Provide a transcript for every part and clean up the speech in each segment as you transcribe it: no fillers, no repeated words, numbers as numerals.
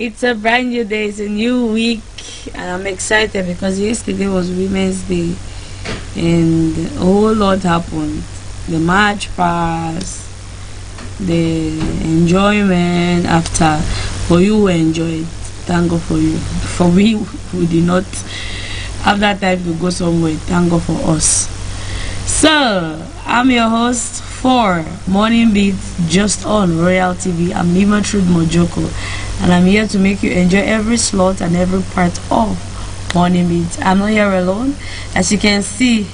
It's a brand new day, it's a new week, and I'm excited because yesterday was Women's Day and a whole lot happened. The march past, the enjoyment after. For you who enjoyed, thank God for you. For we who did not have that time to go somewhere, thank God for us. So, I'm your host for Morning Beats just on Royal TV. I'm Nima Truth Mojoko, and I'm here to make you enjoy every slot and every part of Morning Beats. I'm not here alone. As you can see,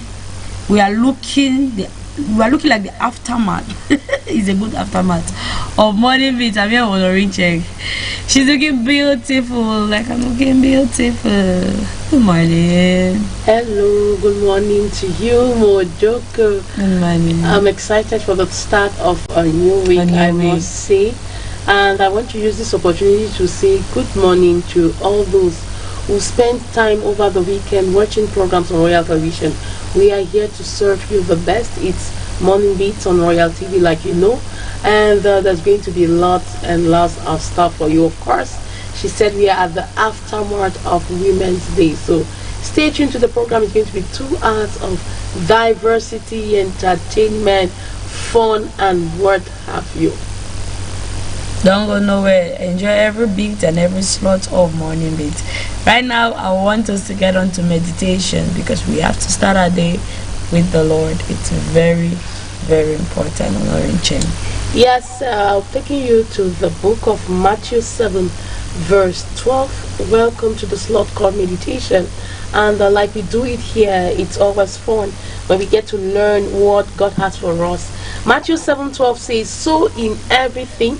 we are looking like the aftermath. It's a good aftermath of Morning Beats. I'm here on Orange Check. She's looking beautiful, like I'm looking beautiful. Good morning. Hello, good morning to you, Mojoko. Good morning. I'm excited for the start of a new week, I must say. And I want to use this opportunity to say good morning to all those who spent time over the weekend watching programs on Royal Television. We are here to serve you the best. It's Morning Beats on Royal TV, like you know. And there's going to be lots and lots of stuff for you, of course. She said we are at the aftermath of Women's Day. So stay tuned to the program. It's going to be 2 hours of diversity, entertainment, fun, and what have you. Don't go nowhere. Enjoy every beat and every slot of Morning Beats. Right now, I want us to get on to meditation because we have to start our day with the Lord. It's very, very important on Orange. Yes, taking you to the book of Matthew 7, verse 12. Welcome to the slot called meditation. And like we do it here, it's always fun when we get to learn what God has for us. Matthew 7:12 says, "So in everything,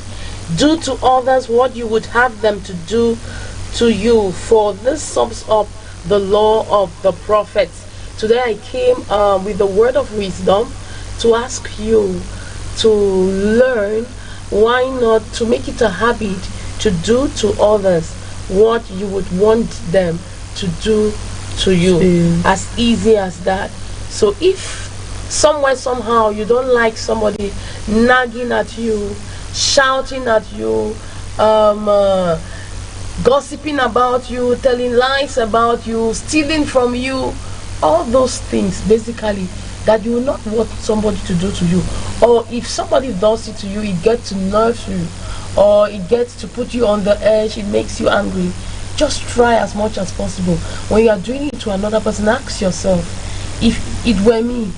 do to others what you would have them to do to you, for this sums up the law of the prophets." Today I came with the word of wisdom to ask you to learn, why not to make it a habit to do to others what you would want them to do to you. As easy as that. So if somewhere, somehow you don't like somebody nagging at you, shouting at you, gossiping about you, telling lies about you, stealing from you, all those things basically that you will not want somebody to do to you, or if somebody does it to you, it gets to nerve you, or it gets to put you on the edge, it makes you angry. Just try as much as possible. When you are doing it to another person, ask yourself, if it were me,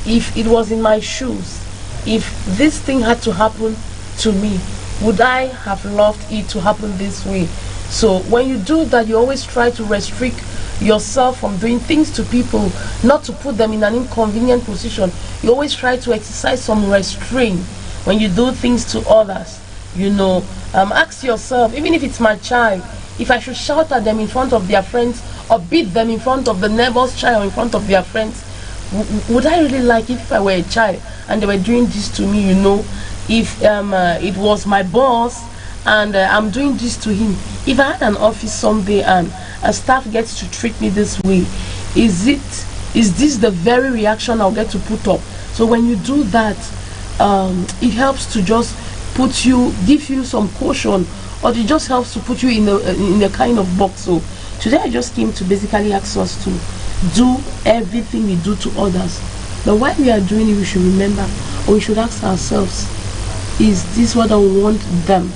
if it was in my shoes, if this thing had to happen to me, would I have loved it to happen this way? So when you do that, you always try to restrict yourself from doing things to people, not to put them in an inconvenient position. You always try to exercise some restraint when you do things to others. You know, ask yourself, even if it's my child, if I should shout at them in front of their friends or beat them in front of the neighbor's child or in front of their friends, would I really like it if I were a child and they were doing this to me? You know, if it was my boss and I'm doing this to him, if I had an office someday and a staff gets to treat me this way, is this the very reaction I'll get to put up? So when you do that, it helps to just give you some caution, or it just helps to put you in a kind of box. So today I just came to basically ask us to do everything we do to others. But while we are doing it, we should remember, or we should ask ourselves, is this what I want them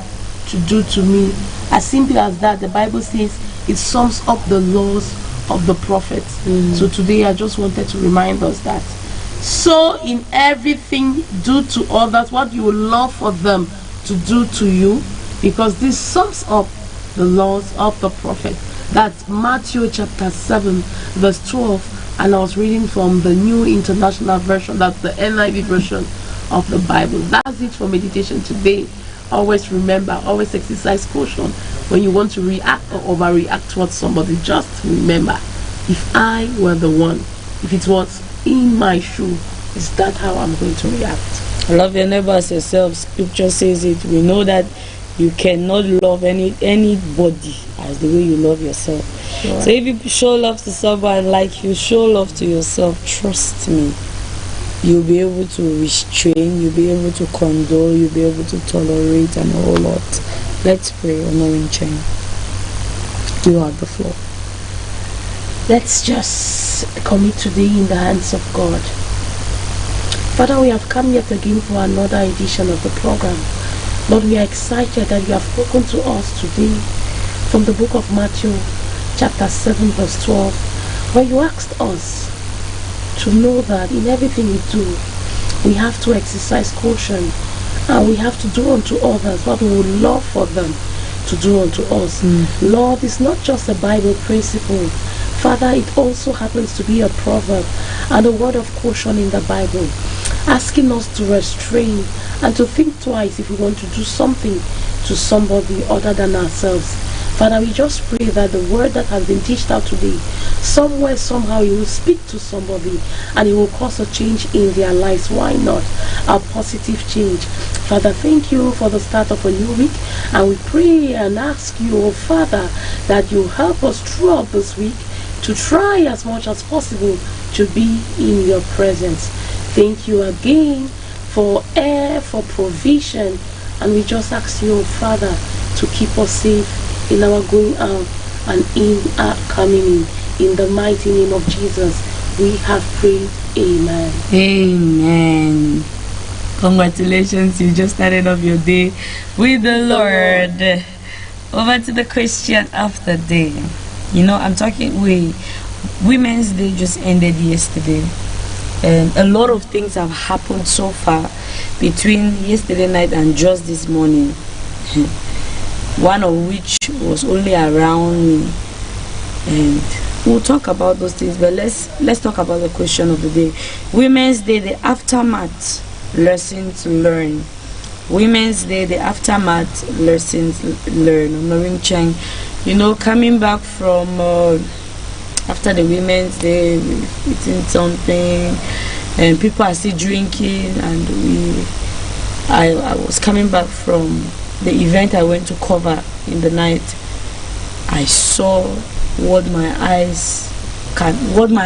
to do to me? As simple as that. The Bible says it sums up the laws of the prophets. So today I just wanted to remind us that. So in everything, do to others what you would love for them to do to you, because this sums up the laws of the prophet. That's Matthew chapter 7 verse 12, and I was reading from the New International Version. That's the NIV version of the Bible. That's it for meditation today. Always remember, always exercise caution when you want to react or overreact towards somebody. Just remember, if I were the one, if it was in my shoe, is that how I'm going to react? Love your neighbor as yourself. Scripture says it. We know that you cannot love anybody as the way you love yourself. Sure. So if you show love to someone like you show love to yourself, trust me, you'll be able to restrain, you'll be able to condole, you'll be able to tolerate and a whole lot Let's pray, honoring chain. You are the floor. Let's just commit today in the hands of God. Father, we have come yet again for another edition of the program. Lord, we are excited that you have spoken to us today from the book of Matthew, chapter 7, verse 12, where you asked us to know that in everything we do, we have to exercise caution, and we have to do unto others what we would love for them to do unto us. Lord, it's not just a Bible principle. Father, it also happens to be a proverb and a word of caution in the Bible, asking us to restrain and to think twice if we want to do something to somebody other than ourselves. Father, we just pray that the word that has been dished out today, somewhere, somehow, it will speak to somebody and it will cause a change in their lives. Why not? A positive change. Father, thank you for the start of a new week, and we pray and ask you, oh Father, that you help us throughout this week to try as much as possible to be in your presence. Thank you again for air, for provision, and we just ask you, oh Father, to keep us safe in our going out and in our coming in. In the mighty name of Jesus, we have prayed. Amen. Amen. Congratulations, you just started off your day with the Lord. Over to the question of the day. You know, I'm talking Women's Day just ended yesterday, and a lot of things have happened so far between yesterday night and just this morning. One of which was only around me, and we'll talk about those things. But let's talk about the question of the day. Women's Day, the aftermath, lessons learned. Women's Day, the aftermath, lessons learned. I'm Noreen Chang. You know, coming back from after the Women's Day, eating something, and people are still drinking, and I was coming back from the event I went to cover in the night. I saw what my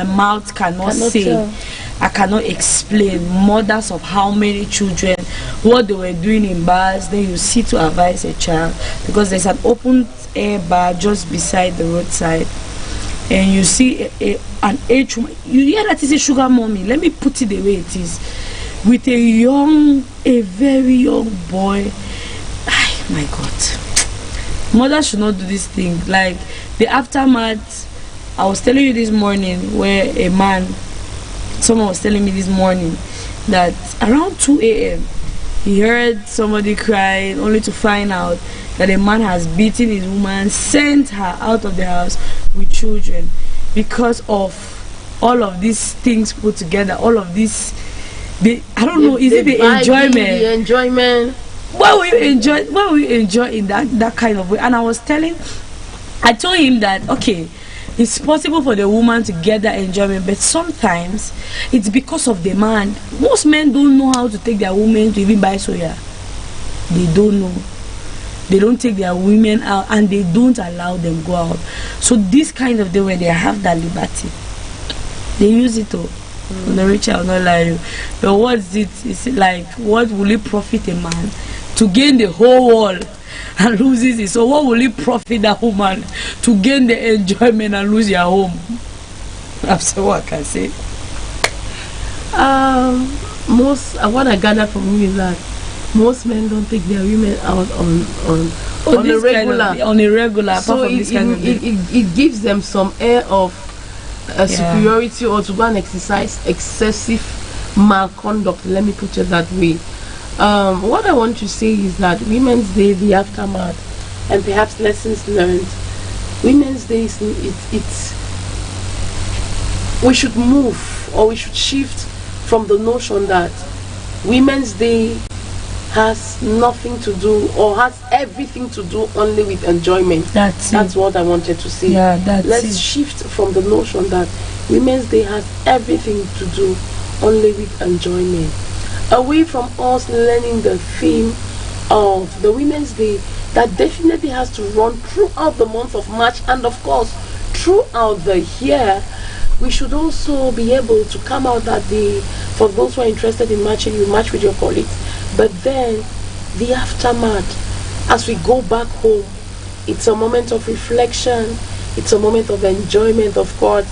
mouth cannot say. Tell. I cannot explain. Mothers of how many children, what they were doing in bars. Then you see to advise a child, because there's an open air bar just beside the roadside, and you see an age woman. You hear that it's a sugar mommy. Let me put it the way it is, with a very young boy. My God, mothers should not do this thing. Like the aftermath, I was telling you this morning, where someone was telling me this morning that around 2 a.m. he heard somebody crying, only to find out that a man has beaten his woman, sent her out of the house with children, because of all of these things put together. All of this, I don't know, is it the enjoyment? The enjoyment. What will you enjoy in that kind of way? And I told him that, okay, it's possible for the woman to get that enjoyment, but sometimes it's because of the man. Most men don't know how to take their women to even buy soya. They don't know. They don't take their women out, and they don't allow them go out. So this kind of day where they have that liberty, they use it all. The rich, I will not lie you. But what's it? It's like, what will it profit a man to gain the whole world and loses it? So what will it profit that woman to gain the enjoyment and lose your home? That's what I can say. What I gather from you is that most men don't take their women out on a regular. So it gives them some air of superiority, or to go and exercise excessive malconduct. Let me put it that way. What I want to say is that Women's Day, the aftermath, and perhaps lessons learned. Women's Day it's we should move, or we should shift from the notion that Women's Day has nothing to do, or has everything to do only with enjoyment. That's what I wanted to say. Let's shift from the notion that Women's Day has everything to do only with enjoyment, away from us learning the theme of the Women's Day that definitely has to run throughout the month of March, and of course throughout the year. We should also be able to come out that day. For those who are interested in matching, you match with your colleagues. But then the aftermath, as we go back home, it's a moment of reflection, it's a moment of enjoyment, of course.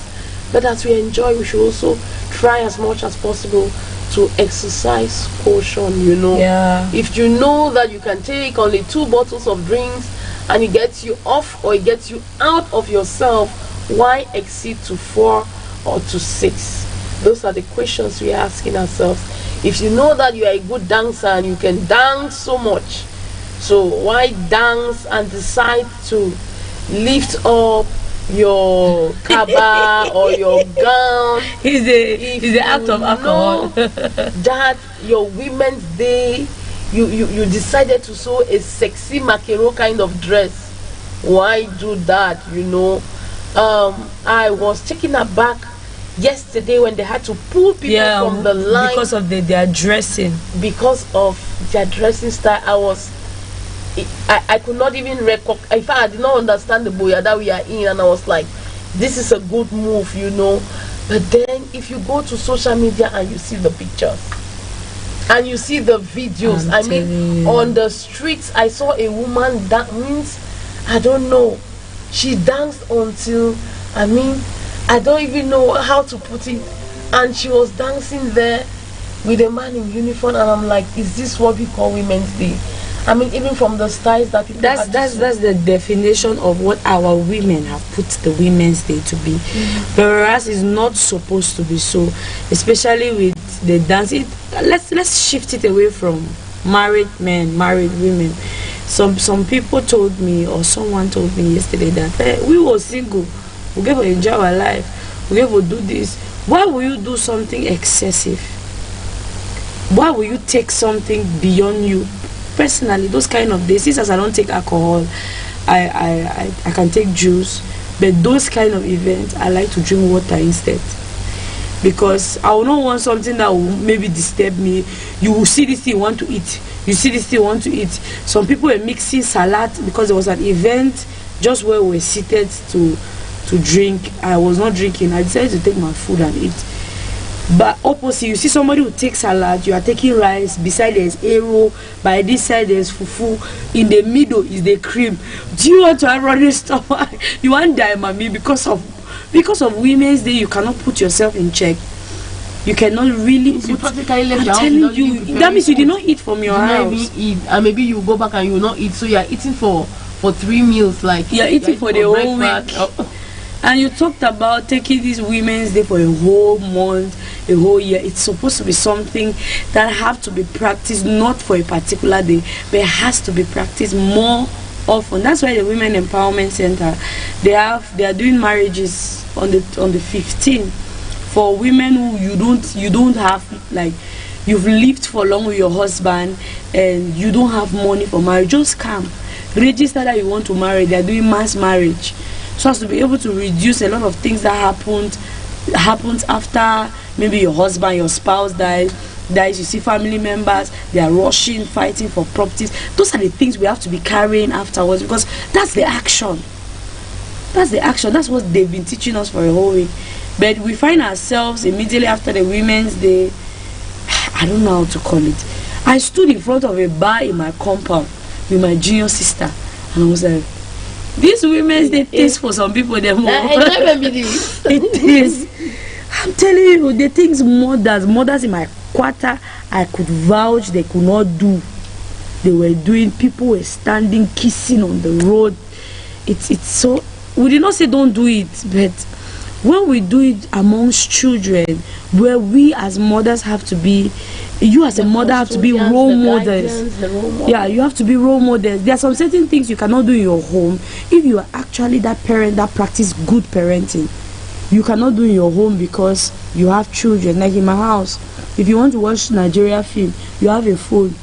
But as we enjoy, we should also try as much as possible to exercise caution, you know. Yeah. If you know that you can take only 2 bottles of drinks and it gets you off or it gets you out of yourself, why exceed to 4 or to 6? Those are the questions we are asking ourselves. If you know that you are a good dancer and you can dance so much, so why dance and decide to lift up your kaba or your gown? It's the act of alcohol. That your Women's Day, you decided to sew a sexy macero kind of dress. Why do that? You know, I was taken aback yesterday when they had to pull people from the line because of their dressing. Because of their dressing style, I could not even recognize. In fact, I did not understand the boya that we are in, and I was like, this is a good move, you know. But then if you go to social media and you see the pictures and you see the videos, I mean, on the streets, I saw a woman that means, I don't know, she danced until, I mean, I don't even know how to put it, and she was dancing there with a man in uniform, and I'm like, is this what we call Women's Day? I mean, even from the styles that people that's the definition of what our women have put the Women's Day to be. Whereas it's not supposed to be so, especially with the dance. Let's shift it away from married men, married women. Some people told me, or someone told me yesterday that, hey, we were single, we gave to enjoy our life, we gave to do this. Why will you do something excessive? Why will you take something beyond you? Personally, those kind of days, since I don't take alcohol, I can take juice, but those kind of events, I like to drink water instead, because I will not want something that will maybe disturb me. You will see this thing you want to eat, you see this thing you want to eat. Some people were mixing salad because there was an event just where we were seated to drink. I was not drinking. I decided to take my food and eat. But opposite, you see somebody who takes salad, you are taking rice, beside there is arrow, by this side there is fufu, in the middle is the cream. Do you want to have running stomach? You want die, mommy, because of Women's Day. You cannot put yourself in check. You cannot really you practically left I'm telling you, that means you did not eat from your house. And maybe you go back and you will not eat, so you are eating for 3 meals, like you're eating for the whole week. And you talked about taking this Women's Day for a whole month, a whole year. It's supposed to be something that have to be practiced, not for a particular day, but it has to be practiced more often. That's why the Women Empowerment Center, they are doing marriages on the 15th for women who you don't have, like, you've lived for long with your husband and you don't have money for marriage. Just come, register that you want to marry. They are doing mass marriage, so as to be able to reduce a lot of things that happens after maybe your husband, your spouse dies. You see family members, they are rushing, fighting for properties. Those are the things we have to be carrying afterwards, because that's the action. That's what they've been teaching us for a whole week. But we find ourselves immediately after the Women's Day, I don't know how to call it. I stood in front of a bar in my compound with my junior sister, and I was like, this Women's Day taste for some people, they're more. It is. I'm telling you, the things mothers in my quarter, I could vouch they could not do. They were doing. People were standing, kissing on the road. It's so. We did not say don't do it, but when we do it amongst children, where we as mothers have to be, you as a mother have to be role models. Yeah, you have to be role models. There are some certain things you cannot do in your home. If you are actually that parent that practice good parenting, you cannot do in your home because you have children. Like in my house, if you want to watch Nigeria film, you have a phone.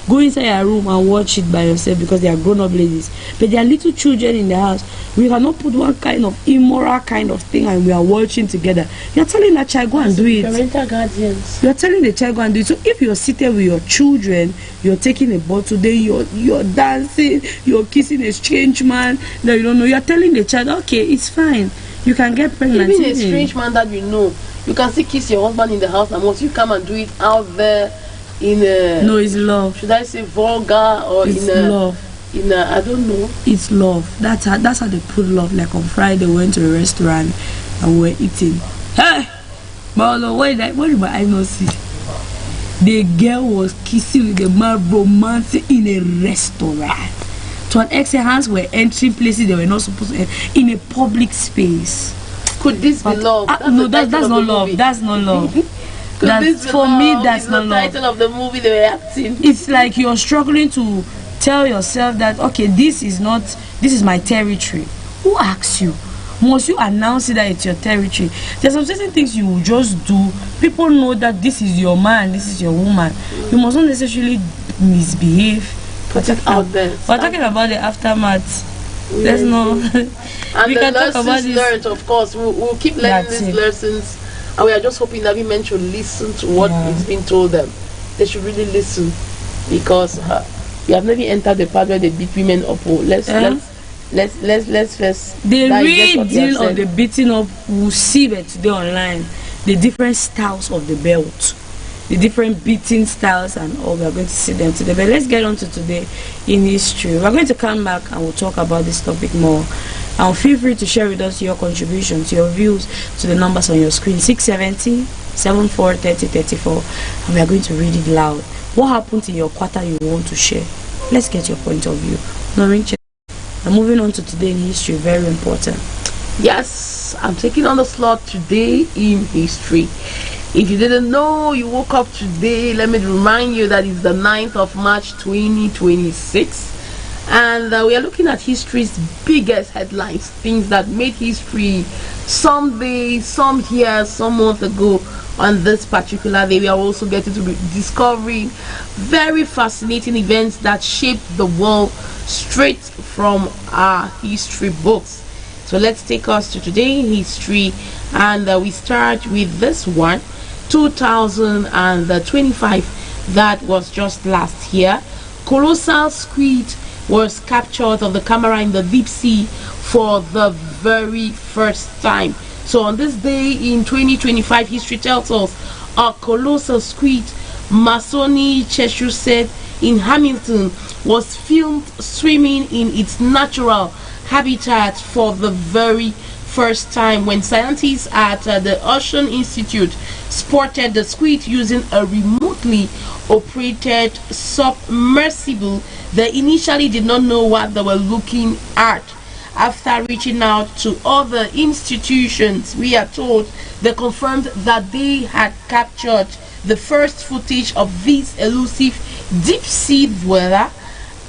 Go inside your room and watch it by yourself, because they are grown-up ladies. But there are little children in the house. We cannot put one kind of immoral kind of thing and we are watching together. You are telling that child, go and do it. Parental guardians. You are telling the child, go and do it. So if you are seated with your children, you are taking a bottle, then you're dancing, you're kissing a strange man that you don't know. You are telling the child, okay, it's fine. You can get pregnant. Even a strange man that you know, you can still kiss your husband in the house, and once you come and do it out there in a, no, it's love. Should I say vulgar, or it's in a love. I don't know. It's love. That's how they put love. Like on Friday, we went to a restaurant and we were eating. Hey, Molo, what did my eye not see? The girl was kissing with the man, romancing in a restaurant. To an extent, hands were entering places they were not supposed to enter, in a public space. Could this be love? No, that's not love. That's not love. For me, that's not love. The title of the movie they were acting. It's like you're struggling to tell yourself that, okay, this is my territory. Who asks you? Must you announce it that it's your territory? There's some certain things you will just do. People know that this is your man, this is your woman. You must not necessarily misbehave. Put it out there. We're talking about the aftermath. There's no. And we the can talk about lessons learned, of course. We'll keep learning these lessons. And we are just hoping that women should listen to what is being told them. They should really listen, because we have never entered the part where they beat women up. Let's first. The real deal of the beating up, we'll see that today online. The different styles of the belt, the different beating styles, and all. We are going to see them today. But let's get on to today in history. We're going to come back and we'll talk about this topic more. And feel free to share with us your contributions, your views to the numbers on your screen: 670 74 30 34. And we are going to read it loud. What happened in your quarter you want to share? Let's get your point of view. And moving on to today in history, very important. Yes, I'm taking on the slot today in history. If you didn't know, you woke up today, let me remind you that it's the 9th of March 2026. And we are looking at history's biggest headlines, things that made history someday, some years, some months ago. On this particular day, we are also getting to be discovering very fascinating events that shaped the world straight from our history books. So let's take us to today in history, and we start with this one, 2025. That was just last year. Colossal squid was captured on the camera in the deep sea for the very first time. So on this day in 2025, history tells us a colossal squid, Masoni Cheshire in Hamilton, was filmed swimming in its natural habitat for the very first time when scientists at the Ocean Institute spotted the squid using a remotely operated submersible. They initially did not know what they were looking at. After reaching out to other institutions, we are told they confirmed that they had captured the first footage of this elusive deep sea dweller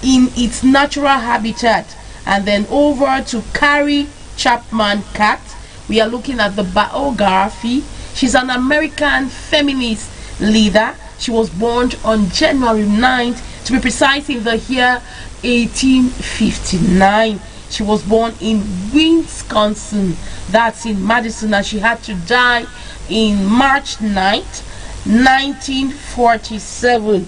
in its natural habitat. And then over to Carrie Chapman Cat, we are looking at the biography. She's an American feminist leader. She was born on January 9th, to be precise, in the year 1859. She was born in Wisconsin, that's in Madison, and she had to die in March 9th, 1947.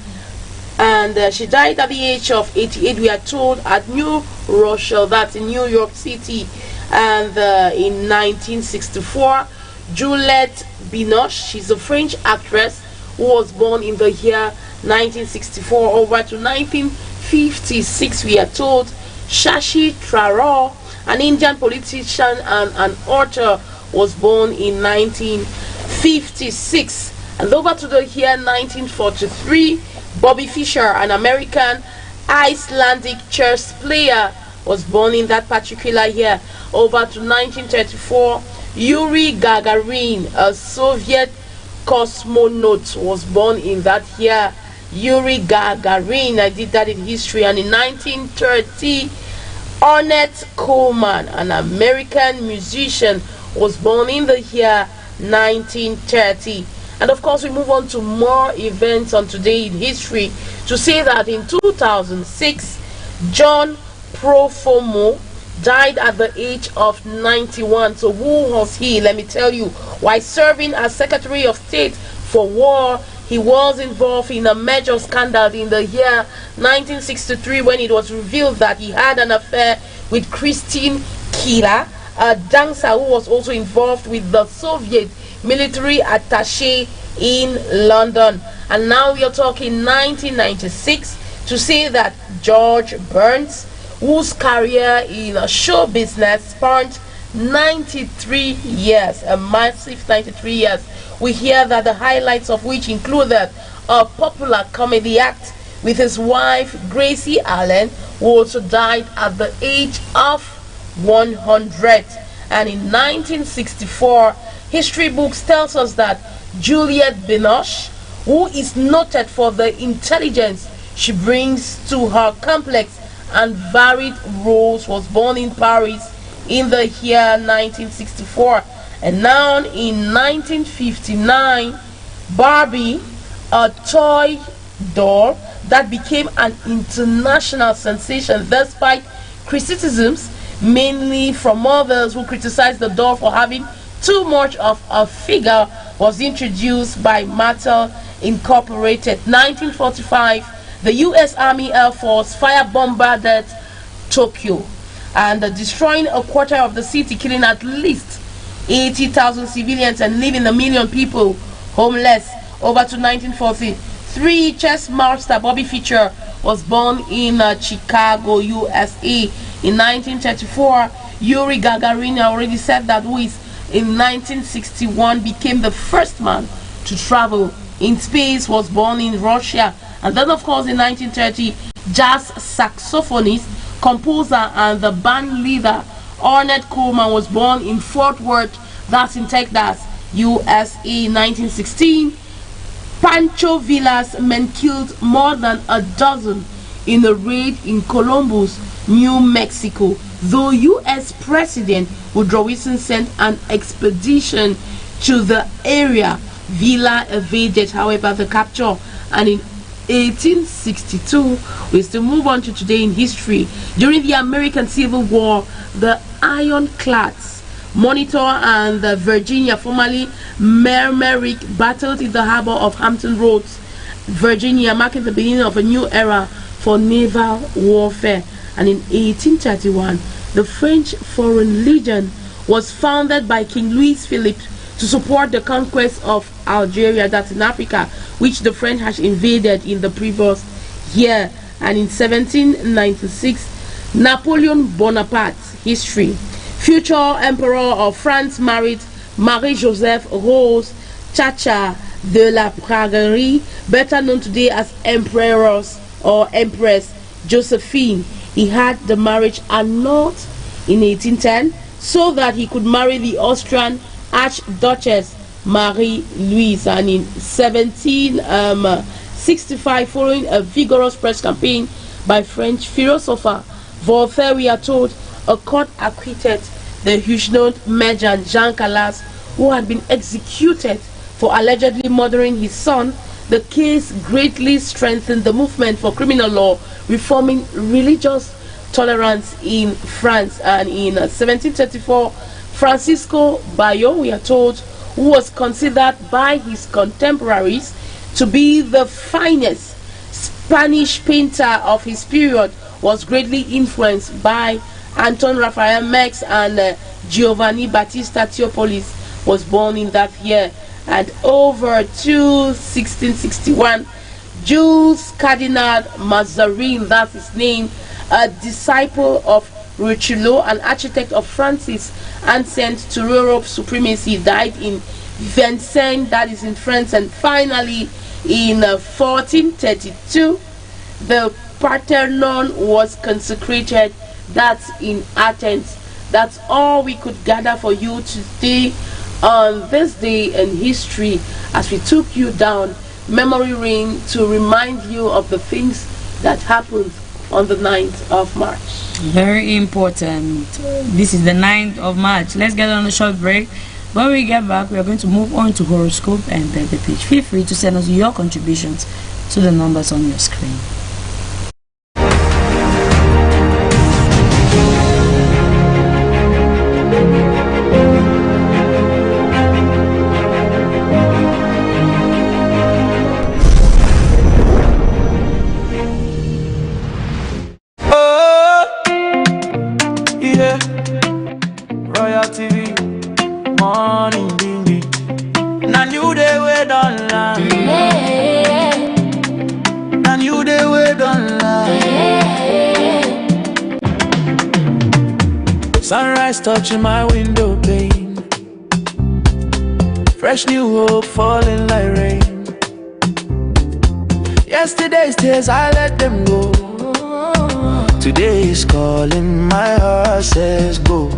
And she died at the age of 88, we are told, at New Rochelle, that's in New York City. And in 1964, Juliette Binoche, she's a French actress who was born in the year 1964. Over to 1956, we are told, Shashi Tharoor, an Indian politician and an author, was born in 1956. And over to the year 1943, Bobby Fischer, an American Icelandic chess player, was born in that particular year. Over to 1934, Yuri Gagarin, a Soviet cosmonaut, was born in that year. Yuri Gagarin, I did that in history. And in 1930, Ornette Coleman, an American musician, was born in the year 1930. And of course, we move on to more events on today in history to say that in 2006, John Profumo died at the age of 91. So who was he? Let me tell you. While serving as Secretary of State for War, he was involved in a major scandal in the year 1963 when it was revealed that he had an affair with Christine Keeler, a dancer who was also involved with the Soviet military attaché in London. And now we are talking 1996. to say that George Burns, whose career in show business spanned 93 years, a massive 93 years. We hear that the highlights of which included a popular comedy act with his wife Gracie Allen, who also died at the age of 100. And in 1964, history books tells us that Juliette Binoche, who is noted for the intelligence she brings to her complex and varied roles, was born in Paris in the year 1964. And now in 1959, Barbie, a toy doll that became an international sensation despite criticisms, mainly from others who criticized the doll for having too much of a figure, was introduced by Mattel Incorporated. 1945, the U.S. Army Air Force fire bombarded Tokyo and destroying a quarter of the city, killing at least 80,000 civilians and leaving 1 million people homeless. Over to 1943, chess master Bobby Fischer was born in Chicago, USA. In 1934, Yuri Gagarin, I already said that, who is in 1961 became the first man to travel in space, was born in Russia. And then, of course, in 1930, jazz saxophonist, composer, and the band leader Ornette Coleman was born in Fort Worth, that's in Texas, USA. 1916, Pancho Villa's men killed more than a dozen in a raid in Columbus, New Mexico. Though U.S. President Woodrow Wilson sent an expedition to the area, Villa evaded, however, the capture. And in 1862, we still move on to today in history. During the American Civil War, the ironclads Monitor and the Virginia, formerly Merrimack, battled in the harbor of Hampton Roads, Virginia, marking the beginning of a new era for naval warfare. And in 1831, the French Foreign Legion was founded by King Louis Philippe to support the conquest of Algeria, that's in Africa, which the French had invaded in the previous year. And in 1796, Napoleon Bonaparte, history. Future Emperor of France married Marie-Joseph Rose Chacha de la Praguerie, better known today as Empress or Empress Josephine. He had the marriage annulled in 1810 so that he could marry the Austrian Archduchess Marie-Louise. And in 1765, following a vigorous press campaign by French philosopher Voltaire, we are told, a court acquitted the Huguenot merchant Jean Calas, who had been executed for allegedly murdering his son. The case greatly strengthened the movement for criminal law, reforming religious tolerance in France. And in 1734, Francisco Bayo, we are told, who was considered by his contemporaries to be the finest Spanish painter of his period, was greatly influenced by Anton Raphael Mengs, and Giovanni Battista Teopolis was born in that year. And over to 1661, Jules Cardinal Mazarin, that's his name, a disciple of Richelieu, an architect of Francis, and sent to Europe supremacy, died in Vincennes, that is in France. And finally, in 1432, the Parthenon was consecrated, that's in Athens. That's all we could gather for you today on this day in history, as we took you down memory lane to remind you of the things that happened on the 9th of March. Very important. This is the 9th of March. Let's get on a short break. When we get back, we are going to move on to horoscope and the page. Feel free to send us your contributions to the numbers on your screen. You the way Sunrise touching my window pane. Fresh new hope falling like rain. Yesterday's tears, I let them go. Today is calling, my heart says go.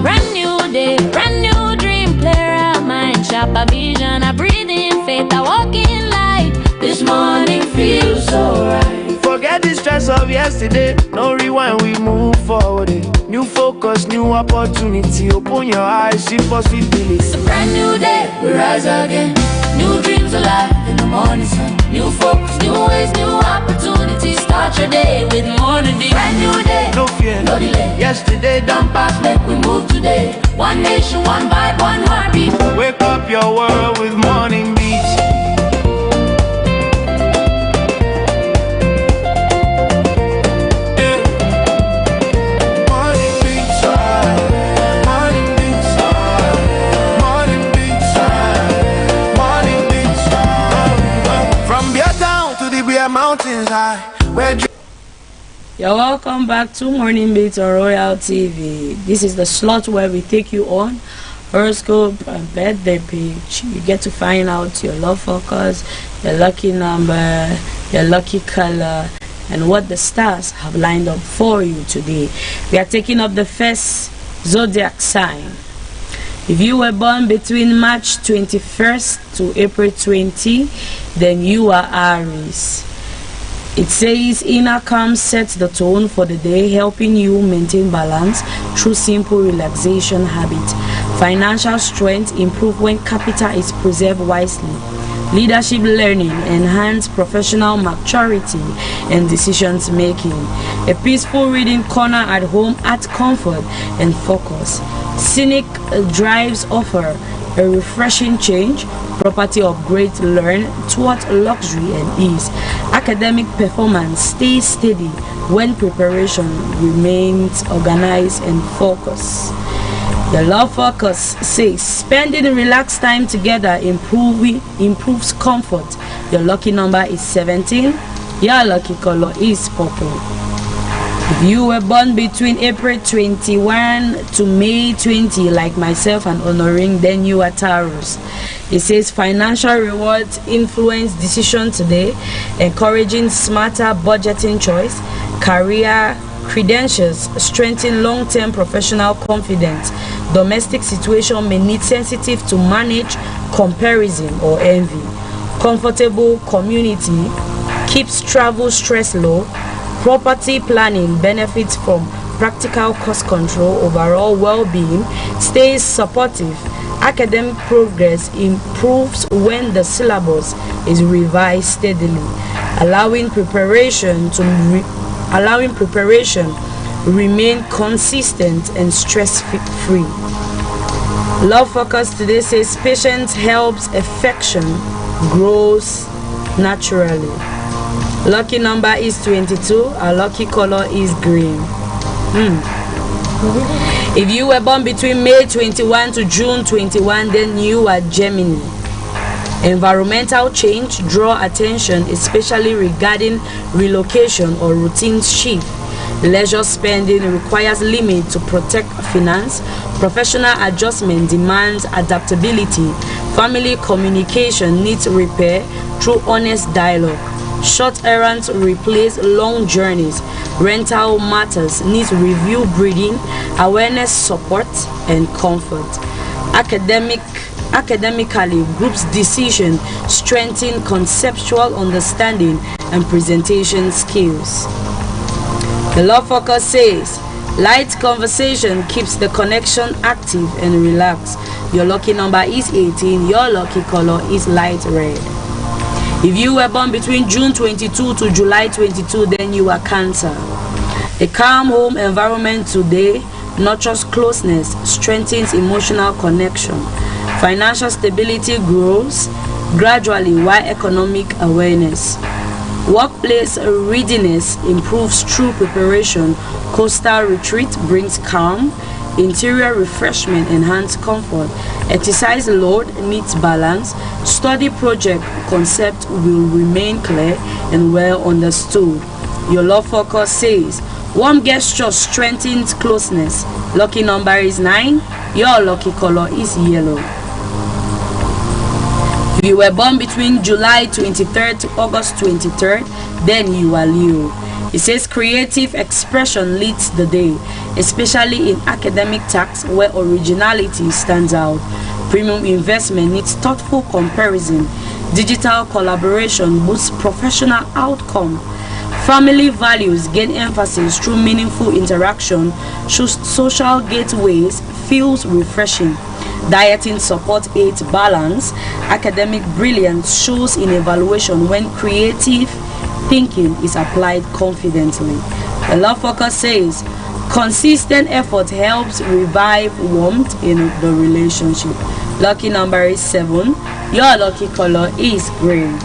Brand new day, brand new dream, clear our mind, sharper vision, I breathe in faith, I walk in light. This morning feels so right. Forget the stress of yesterday, no rewind, we move forward. New focus, new opportunity, open your eyes, see possibility. It's a brand new day, we rise again. New dreams alive in the morning sun. New focus, new ways, new opportunities. Start your day with more than this. Brand new day, No fear, no delay. yesterday done past. Make we move today. One nation, one vibe, one heartbeat. Wake up your world with morning beats. Yeah. Morning beats, morning beats, morning beats, morning beats. From Beer Town to the Beer Mountains high, where You're welcome back to Morning Beats on Royal TV. This is the slot where we take you on horoscope and birthday page. You get to find out your love focus, your lucky number, your lucky color, and what the stars have lined up for you today. We are taking up the first zodiac sign. If you were born between March 21st to April 20, then you are Aries. It says inner calm sets the tone for the day, helping you maintain balance through simple relaxation habits. Financial strength improve when capital is preserved wisely. Leadership learning enhance professional maturity and decisions making. A peaceful reading corner at home adds comfort and focus. Scenic drives offer a refreshing change. Property upgrades learn towards luxury and ease. Academic performance stays steady when preparation remains organized and focused. The love focus says spending relaxed time together improves comfort. Your lucky number is 17. Your lucky color is purple. If you were born between April 21 to May 20, like myself and Honoring, then you are Taurus. It says financial rewards influence decision today, encouraging smarter budgeting choice. Career credentials strengthen long-term professional confidence. Domestic situation may need sensitive to manage comparison or envy. Comfortable community keeps travel stress low. Property planning benefits from practical cost control. Overall well-being stays supportive. Academic progress improves when the syllabus is revised steadily, allowing preparation remain consistent and stress-free. Love focus today says patience helps affection grows naturally. Lucky number is 22. Our lucky color is green. If you were born between May 21 to June 21, then you are Gemini. Environmental change draw attention, especially regarding relocation or routine shift. Leisure spending requires limit to protect finance. Professional adjustment demands adaptability. Family communication needs repair through honest dialogue. Short errands replace long journeys. Rental matters needs review, breeding, awareness, support, and comfort. Academically, group's decision strengthen conceptual understanding and presentation skills. The love focus says light conversation keeps the connection active and relaxed. Your lucky number is 18. Your lucky color is light red. If you were born between June 22 to July 22, then you are Cancer. A calm home environment today nurtures closeness, strengthens emotional connection. Financial stability grows gradually while economic awareness. Workplace readiness improves through preparation. Coastal retreat brings calm. Interior refreshment enhance comfort. Exercise load needs balance. Study project concept will remain clear and well understood. Your love focus says Warm gesture strengthens closeness. Lucky number is 9. Your lucky color is yellow. If you were born between July 23rd to August 23rd, then you are Leo. It says creative expression leads the day, especially in academic tasks where originality stands out. Premium investment needs thoughtful comparison. Digital collaboration boosts professional outcome. Family values gain emphasis through meaningful interaction. Social gateways feels refreshing. Dieting support aids balance. Academic brilliance shows in evaluation when creative thinking is applied confidently. The love focus says consistent effort helps revive warmth in the relationship. Lucky number is 7. Your lucky color is green.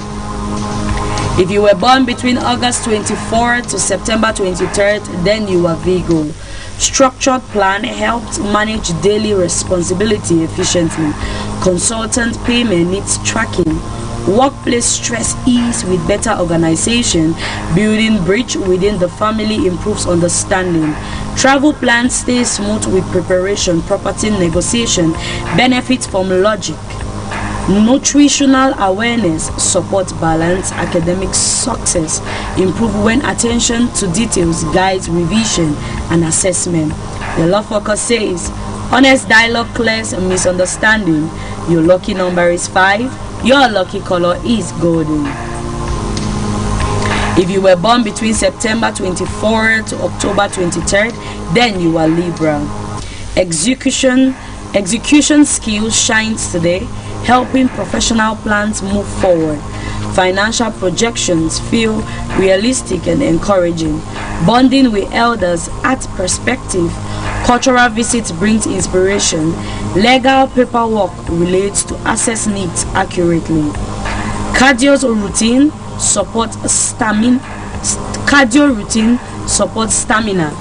If you were born between August 24th to September 23rd, then you are Virgo. Structured plan helps manage daily responsibility efficiently. Consultant payment needs tracking. Workplace stress ease with better organization. Building bridge within the family improves understanding. Travel plan stays smooth with preparation. Property negotiation benefits from logic. Nutritional awareness supports balance. Academic success improve when attention to details guides revision and assessment. The law focus says honest dialogue clears misunderstanding. Your lucky number is 5. Your lucky color is golden. If you were born between September 24th to October 23rd, then you are Libra. Execution skills shines today, helping professional plans move forward. Financial projections feel realistic and encouraging. Bonding with elders adds perspective. Cultural visits brings inspiration. Legal paperwork relates to access needs accurately. Cardio routine supports stamina.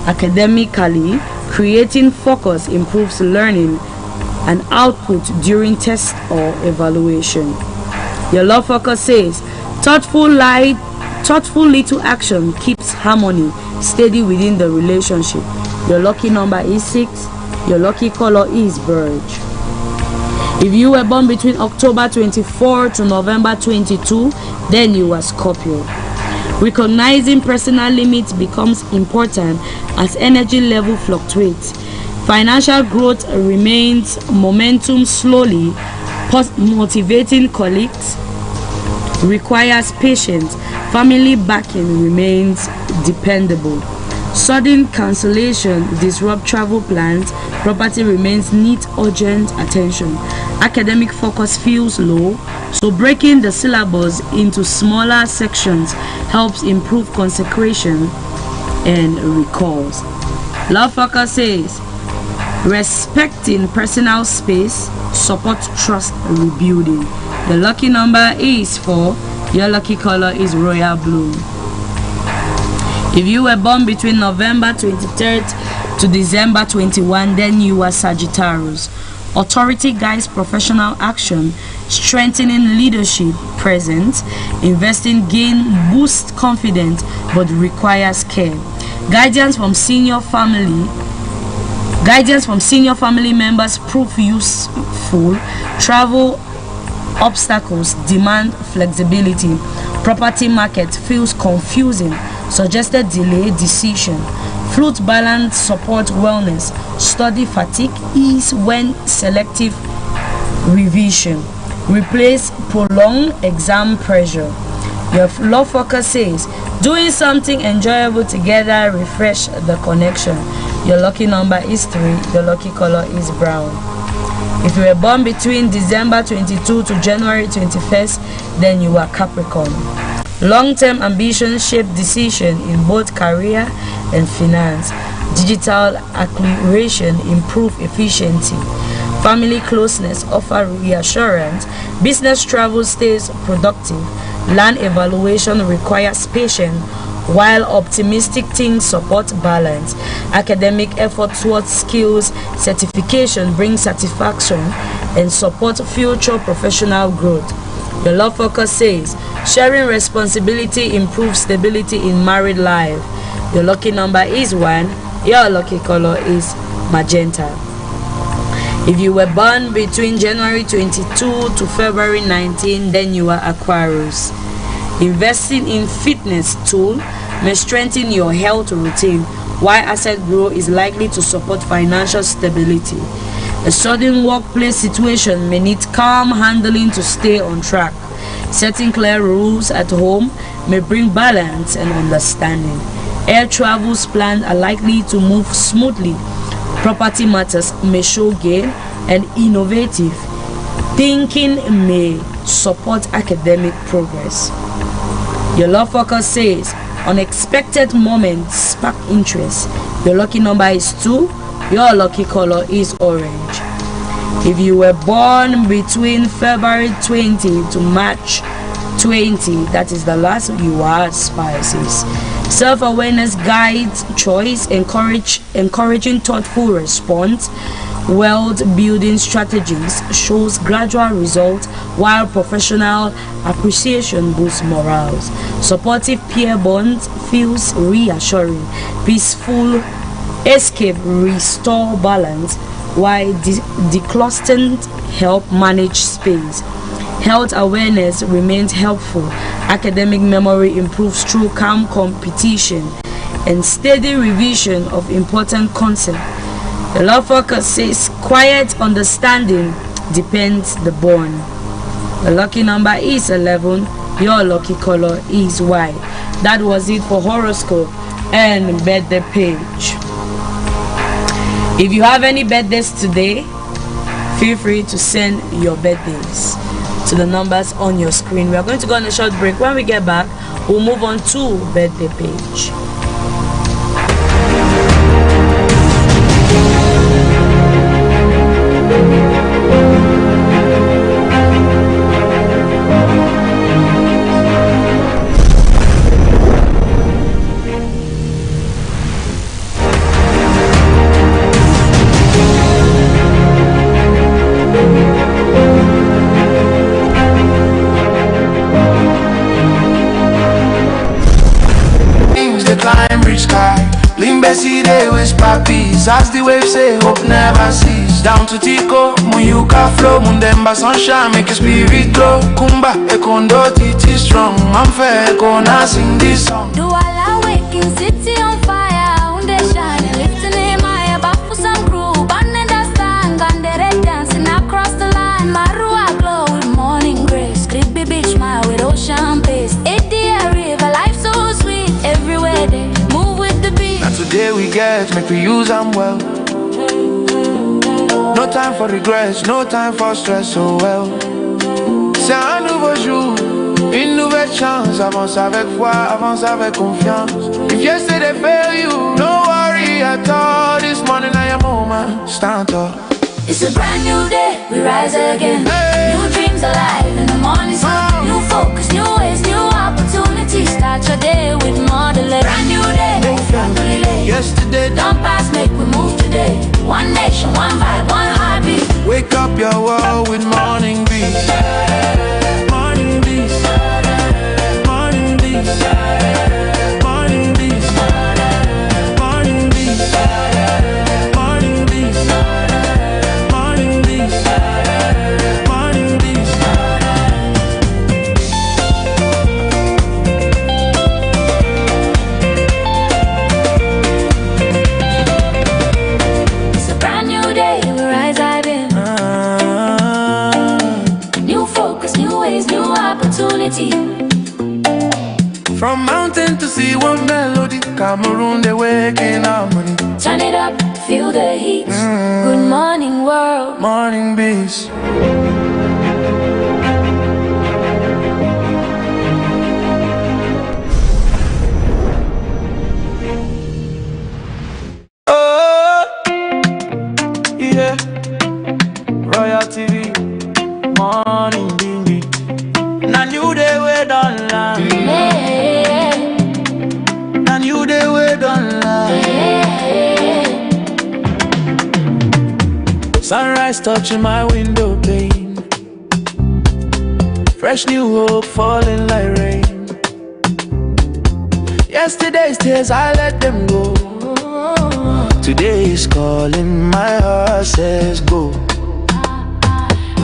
Academically, creating focus improves learning and output during test or evaluation. Your love focus says thoughtful little action keeps harmony steady within the relationship. Your lucky number is 6. Your lucky color is beige. If you were born between October 24 to November 22, then you are Scorpio. Recognizing personal limits becomes important as energy level fluctuates. Financial growth remains momentum slowly. Motivating colleagues requires patience. Family backing remains dependable. Sudden cancellation disrupt travel plans. Property remains needs urgent attention. Academic focus feels low, so breaking the syllabus into smaller sections helps improve concentration and recalls. Love focus says respecting personal space supports trust rebuilding. The lucky number is 4. Your lucky color is royal blue. If you were born between November 23rd to December 21, then you are Sagittarius. Authority guides professional action, strengthening leadership presence. Investing gain boosts confidence but requires care. Guidance from senior family members prove useful. Travel obstacles demand flexibility. Property market feels confusing. Suggested delay decision. Fluid balance support wellness. Study fatigue ease when selective revision. Replace prolonged exam pressure. Your love focus says doing something enjoyable together refresh the connection. Your lucky number is 3. Your lucky color is brown. If you were born between December 22 to January 21st, then you are Capricorn. Long-term ambition shape decision in both career and finance. Digital acceleration improve efficiency. Family closeness offer reassurance. Business travel stays productive. Land evaluation requires patience, while optimistic things support balance. Academic effort towards skills certification brings satisfaction and support future professional growth. Your love focus says sharing responsibility improves stability in married life. Your lucky number is 1. Your lucky color is magenta. If you were born between January 22 to February 19, then you are Aquarius. Investing in fitness tool may strengthen your health routine, while asset growth is likely to support financial stability. A sudden workplace situation may need calm handling to stay on track. Setting clear rules at home may bring balance and understanding. Air travels planned are likely to move smoothly. Property matters may show gain, and innovative thinking may support academic progress. Your love focus says unexpected moments spark interest. Your lucky number is 2. Your lucky color is orange. If you were born between February 20 to March 20, that is the last you are Pisces. Self-awareness guides choice, encouraging thoughtful response. Wealth building strategies shows gradual results, while professional appreciation boosts morals. Supportive peer bonds feels reassuring. Peaceful escape restore balance, while declustering help manage space. Health awareness remains helpful. Academic memory improves through calm competition and steady revision of important concepts. The love focus says quiet understanding depends the born. The lucky number is 11. Your lucky color is white. That was it for horoscope and birthday page. If you have any birthdays today, feel free to send your birthdays to the numbers on your screen. We are going to go on a short break. When we get back, we'll move on to birthday page. See they whisper peace as the waves say hope never cease. Down to Tico, Muyuka flow, Mundemba sunshine make your spirit grow. Kumba, Ekondo, Titi strong. I'm fair, gonna sing this song. Do I waking city on fire? Unde shine, lifting in my back for some crew. Banning the stand, Gandere dancing across the line. Marua glow with morning grace. Creepy beach smile with ocean pace. 80 river, life so sweet. Everywhere they move with the beat. Today we get, make we use them well. No time for regrets, no time for stress, so well. C'est un nouveau jour, une nouvelle chance. Avance avec foi, avance avec confiance. If yesterday failed you, no worry at all. This morning I am moment, stand up. It's a brand new day, we rise again. Hey. New dreams alive in the morning sun. New focus, new ways, new opportunities. Start your day with more than less. Brand new day, no family late. Yesterday don't pass, make we move today. One nation, one vibe, one heartbeat. Wake up your world with morning breeze. Morning breeze. Morning breeze. Morning breeze. Morning breeze. Morning breeze. Morning breeze. Morning breeze. It's a brand new day, we rise again. New focus, new ways, new opportunity. From mountain to sea, one melody. Cameroon, they wake in harmony. Turn it up, feel the heat. Good morning, world. Morning breeze. Oh, yeah. Royal TV. Morning bingy. Now you they way done land. Now you they way done land. Sunrise touching my window pane. fresh new hope falling like rain. Yesterday's tears, I let them go. Today is calling, my heart says go.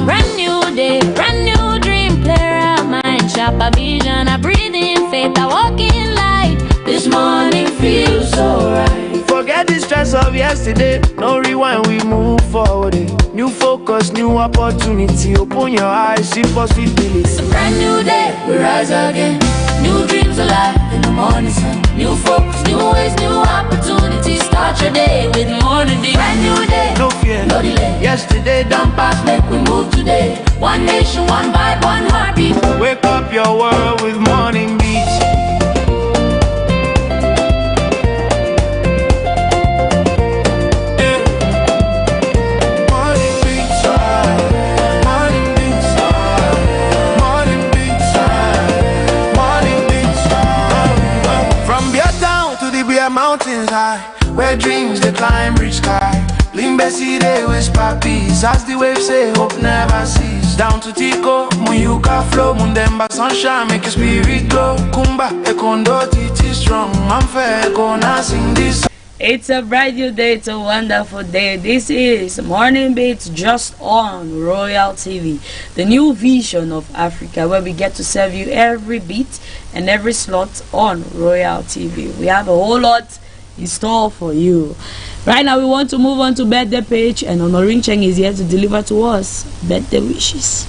Brand new day, brand new dream, clear our mind, sharper vision, I breathe in faith, I walk in light. This morning feels so right. Forget the stress of yesterday, no rewind, we move forward. New focus, new opportunity, open your eyes, see possibility. It's a brand new day, we rise again. New dreams alive in the morning sun. New focus, new ways, new opportunities. Start your day with morning dew. Brand new day, No fear, no delay. yesterday done past, Make we move today. One nation, one vibe, one heartbeat. wake up your world with morning beats. Morning beats, morning beats, morning beats, morning beats. From Beer Town to the Beer Mountains high, where dreams they climb reach sky. Bling Bessie they whisper peace, as the waves say hope never cease. Down to Tico, Muyuka flow, Mundemba sunshine make your spirit glow. Kumba, Ekondo, Titi strong, I'm fair, gonna sing this. It's a bright new day, it's a wonderful day. This is Morning Beats just on Royal TV, the new vision of Africa, where we get to serve you every beat and every slot on Royal TV. We have a whole lot in store for you. Right now, we want to move on to birthday page, and Honorin Cheng is here to deliver to us birthday wishes.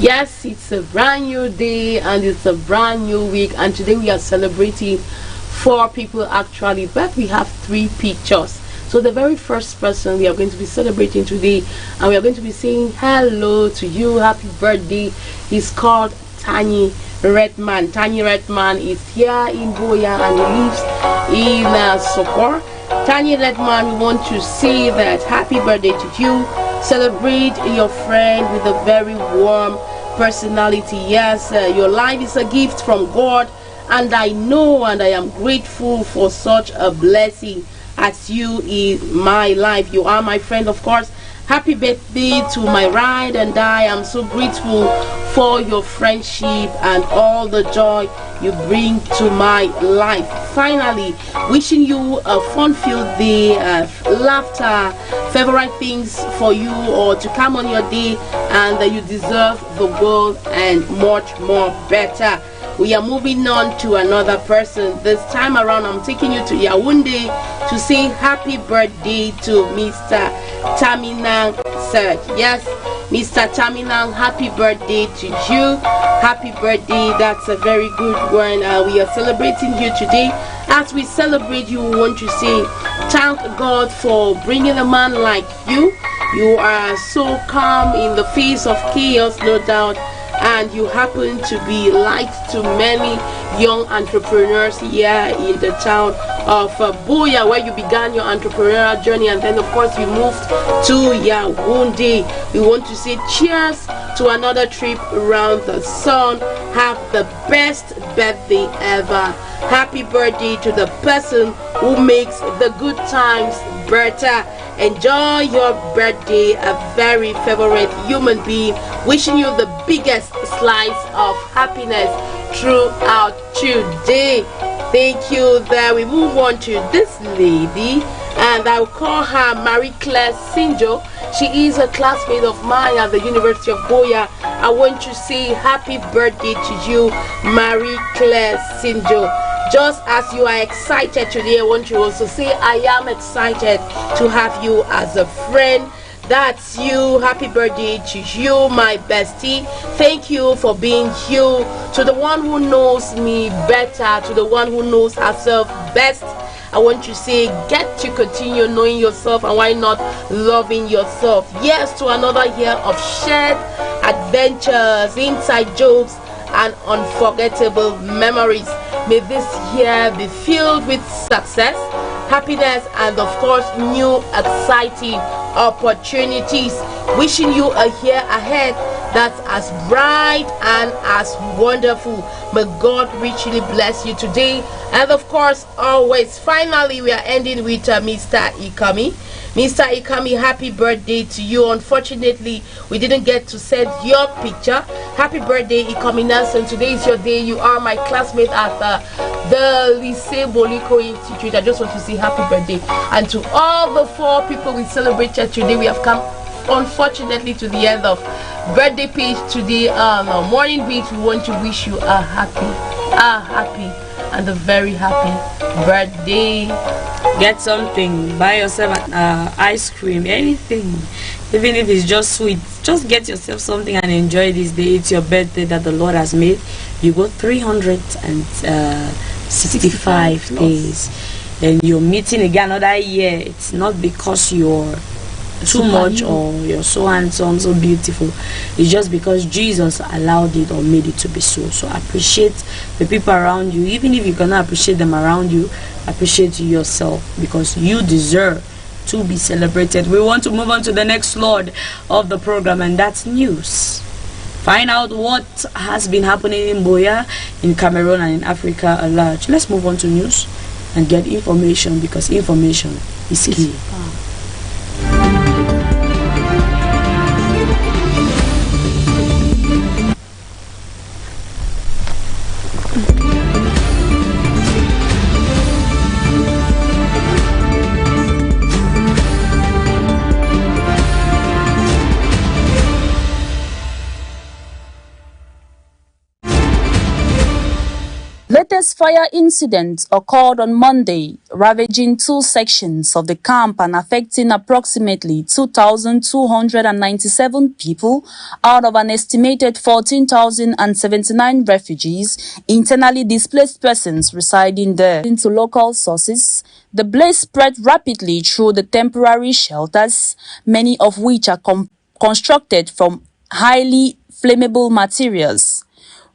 Yes, it's a brand new day and it's a brand new week, and today we are celebrating 4 people actually, but we have 3 pictures. So the very first person we are going to be celebrating today, and we are going to be saying hello to you, happy birthday, is called Tani Redman. Tani Redman is here in Boya and he lives in Sokor. Tani Redman, we want to say that happy birthday to you. Celebrate your friend with a very warm personality. Yes, your life is a gift from God, and I know and I am grateful for such a blessing as you in my life. You are my friend, of course. Happy birthday to my ride and die. I'm so grateful for your friendship and all the joy you bring to my life. Finally, wishing you a fun-filled day, laughter, favorite things for you or to come on your day, and you deserve the world and much more better. We are moving on to another person. This time around, I'm taking you to Yaoundé to say happy birthday to Mr. Taminang Serge. Yes, Mr. Taminang, happy birthday to you. Happy birthday. That's a very good one. We are celebrating you today. As we celebrate you, we want to say thank God for bringing a man like you. You are so calm in the face of chaos, no doubt, and you happen to be light to many young entrepreneurs here in the town of Boya, where you began your entrepreneurial journey, and then of course you moved to Yaoundé. We want to say cheers to another trip around the sun. Have the best birthday ever. Happy birthday to the person who makes the good times better. Enjoy your birthday, a very favorite human being, wishing you the biggest slice of happiness throughout today. Thank you. There we move on to this lady, and I will call her Marie-Claire Sinjo. She is a classmate of mine at the University of Boya. I want to say happy birthday to you, Marie-Claire Sinjo. Just as you are excited today, I want to also say I am excited to have you as a friend. That's you. Happy birthday to you, my bestie. Thank you for being you. To the one who knows me better, to the one who knows herself best, I want to say get to continue knowing yourself, and why not loving yourself. Yes, to another year of shared adventures, inside jokes, and unforgettable memories. May this year be filled with success, happiness, and of course new exciting opportunities. Wishing you a year ahead that's as bright and as wonderful. May God richly bless you today. And of course, always, finally, we are ending with Mr. Ikami. Mr. Ikami, happy birthday to you. Unfortunately, we didn't get to send your picture. Happy birthday, Ikami Nelson. Today is your day. You are my classmate at the Lycée Boliko Institute. I just want to say happy birthday. And to all the 4 people we celebrated today, we have come, unfortunately, to the end of birthday page today. Morning beat, we want to wish you a happy and a very happy birthday. Get something, buy yourself ice cream, anything, even if it's just sweet. Just get yourself something and enjoy this day. It's your birthday that the Lord has made. You got 365 days, and you're meeting again another year. It's not because you're too much or you're so handsome, so beautiful. It's just because Jesus allowed it or made it to be so. So appreciate the people around you. Even if you cannot appreciate them around you, appreciate yourself, because you deserve to be celebrated. We want to move on to the next Lord of the program, and that's news. Find out what has been happening in Boya, in Cameroon, and in Africa at large. Let's move on to news and get information, because information is key. Latest fire incident occurred on Monday, ravaging 2 sections of the camp and affecting approximately 2,297 people out of an estimated 14,079 refugees, internally displaced persons residing there. According to local sources, the blaze spread rapidly through the temporary shelters, many of which are constructed from highly flammable materials.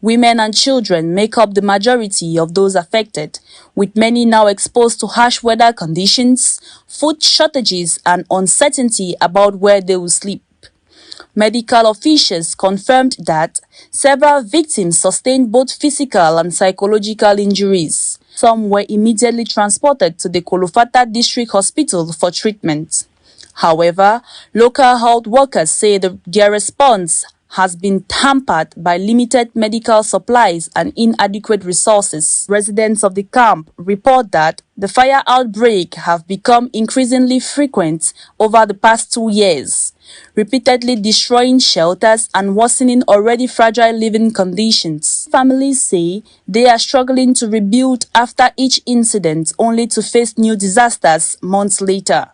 Women and children make up the majority of those affected, with many now exposed to harsh weather conditions, food shortages, and uncertainty about where they will sleep. Medical officials confirmed that several victims sustained both physical and psychological injuries. Some were immediately transported to the Kolofata District Hospital for treatment. However, local health workers say their response has been hampered by limited medical supplies and inadequate resources. Residents of the camp report that the fire outbreaks have become increasingly frequent over the past 2 years, repeatedly destroying shelters and worsening already fragile living conditions. Families say they are struggling to rebuild after each incident, only to face new disasters months later.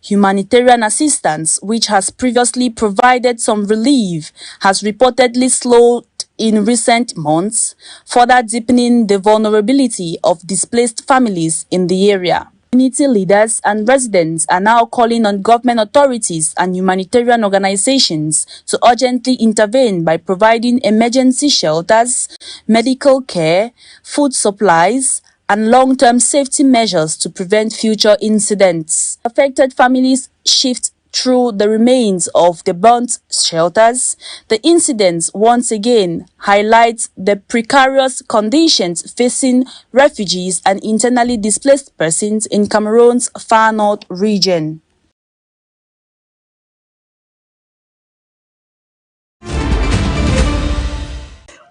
Humanitarian assistance, which has previously provided some relief, has reportedly slowed in recent months, further deepening the vulnerability of displaced families in the area. Community leaders and residents are now calling on government authorities and humanitarian organizations to urgently intervene by providing emergency shelters, medical care, food supplies, and long-term safety measures to prevent future incidents. Affected families shift through the remains of the burnt shelters. The incidents once again highlight the precarious conditions facing refugees and internally displaced persons in Cameroon's far north region.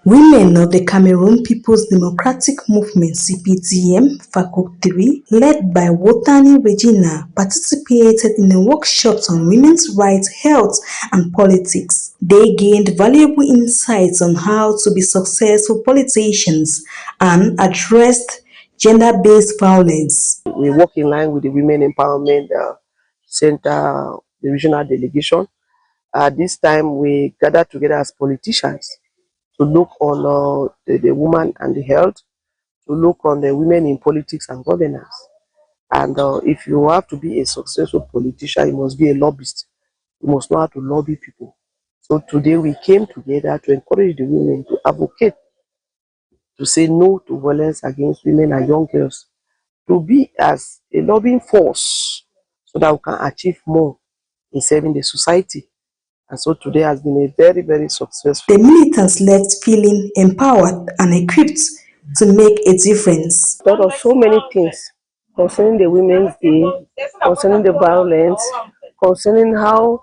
Women of the Cameroon People's Democratic Movement (CPDM) Faculty 3, led by Wotani Regina, participated in a workshop on women's rights, health, and politics. They gained valuable insights on how to be successful politicians and addressed gender-based violence. We work in line with the Women Empowerment Center, the regional delegation. This time we gathered together as politicians to look on the woman and the health, to look on the women in politics and governance. And if you have to be a successful politician, you must be a lobbyist. You must know how to lobby people. So today we came together to encourage the women to advocate, to say no to violence against women and young girls, to be as a lobbying force so that we can achieve more in serving the society. And so today has been a very, very successful. The militants left feeling empowered and equipped to make a difference. Thought of so many things concerning the Women's Day, concerning the violence, concerning how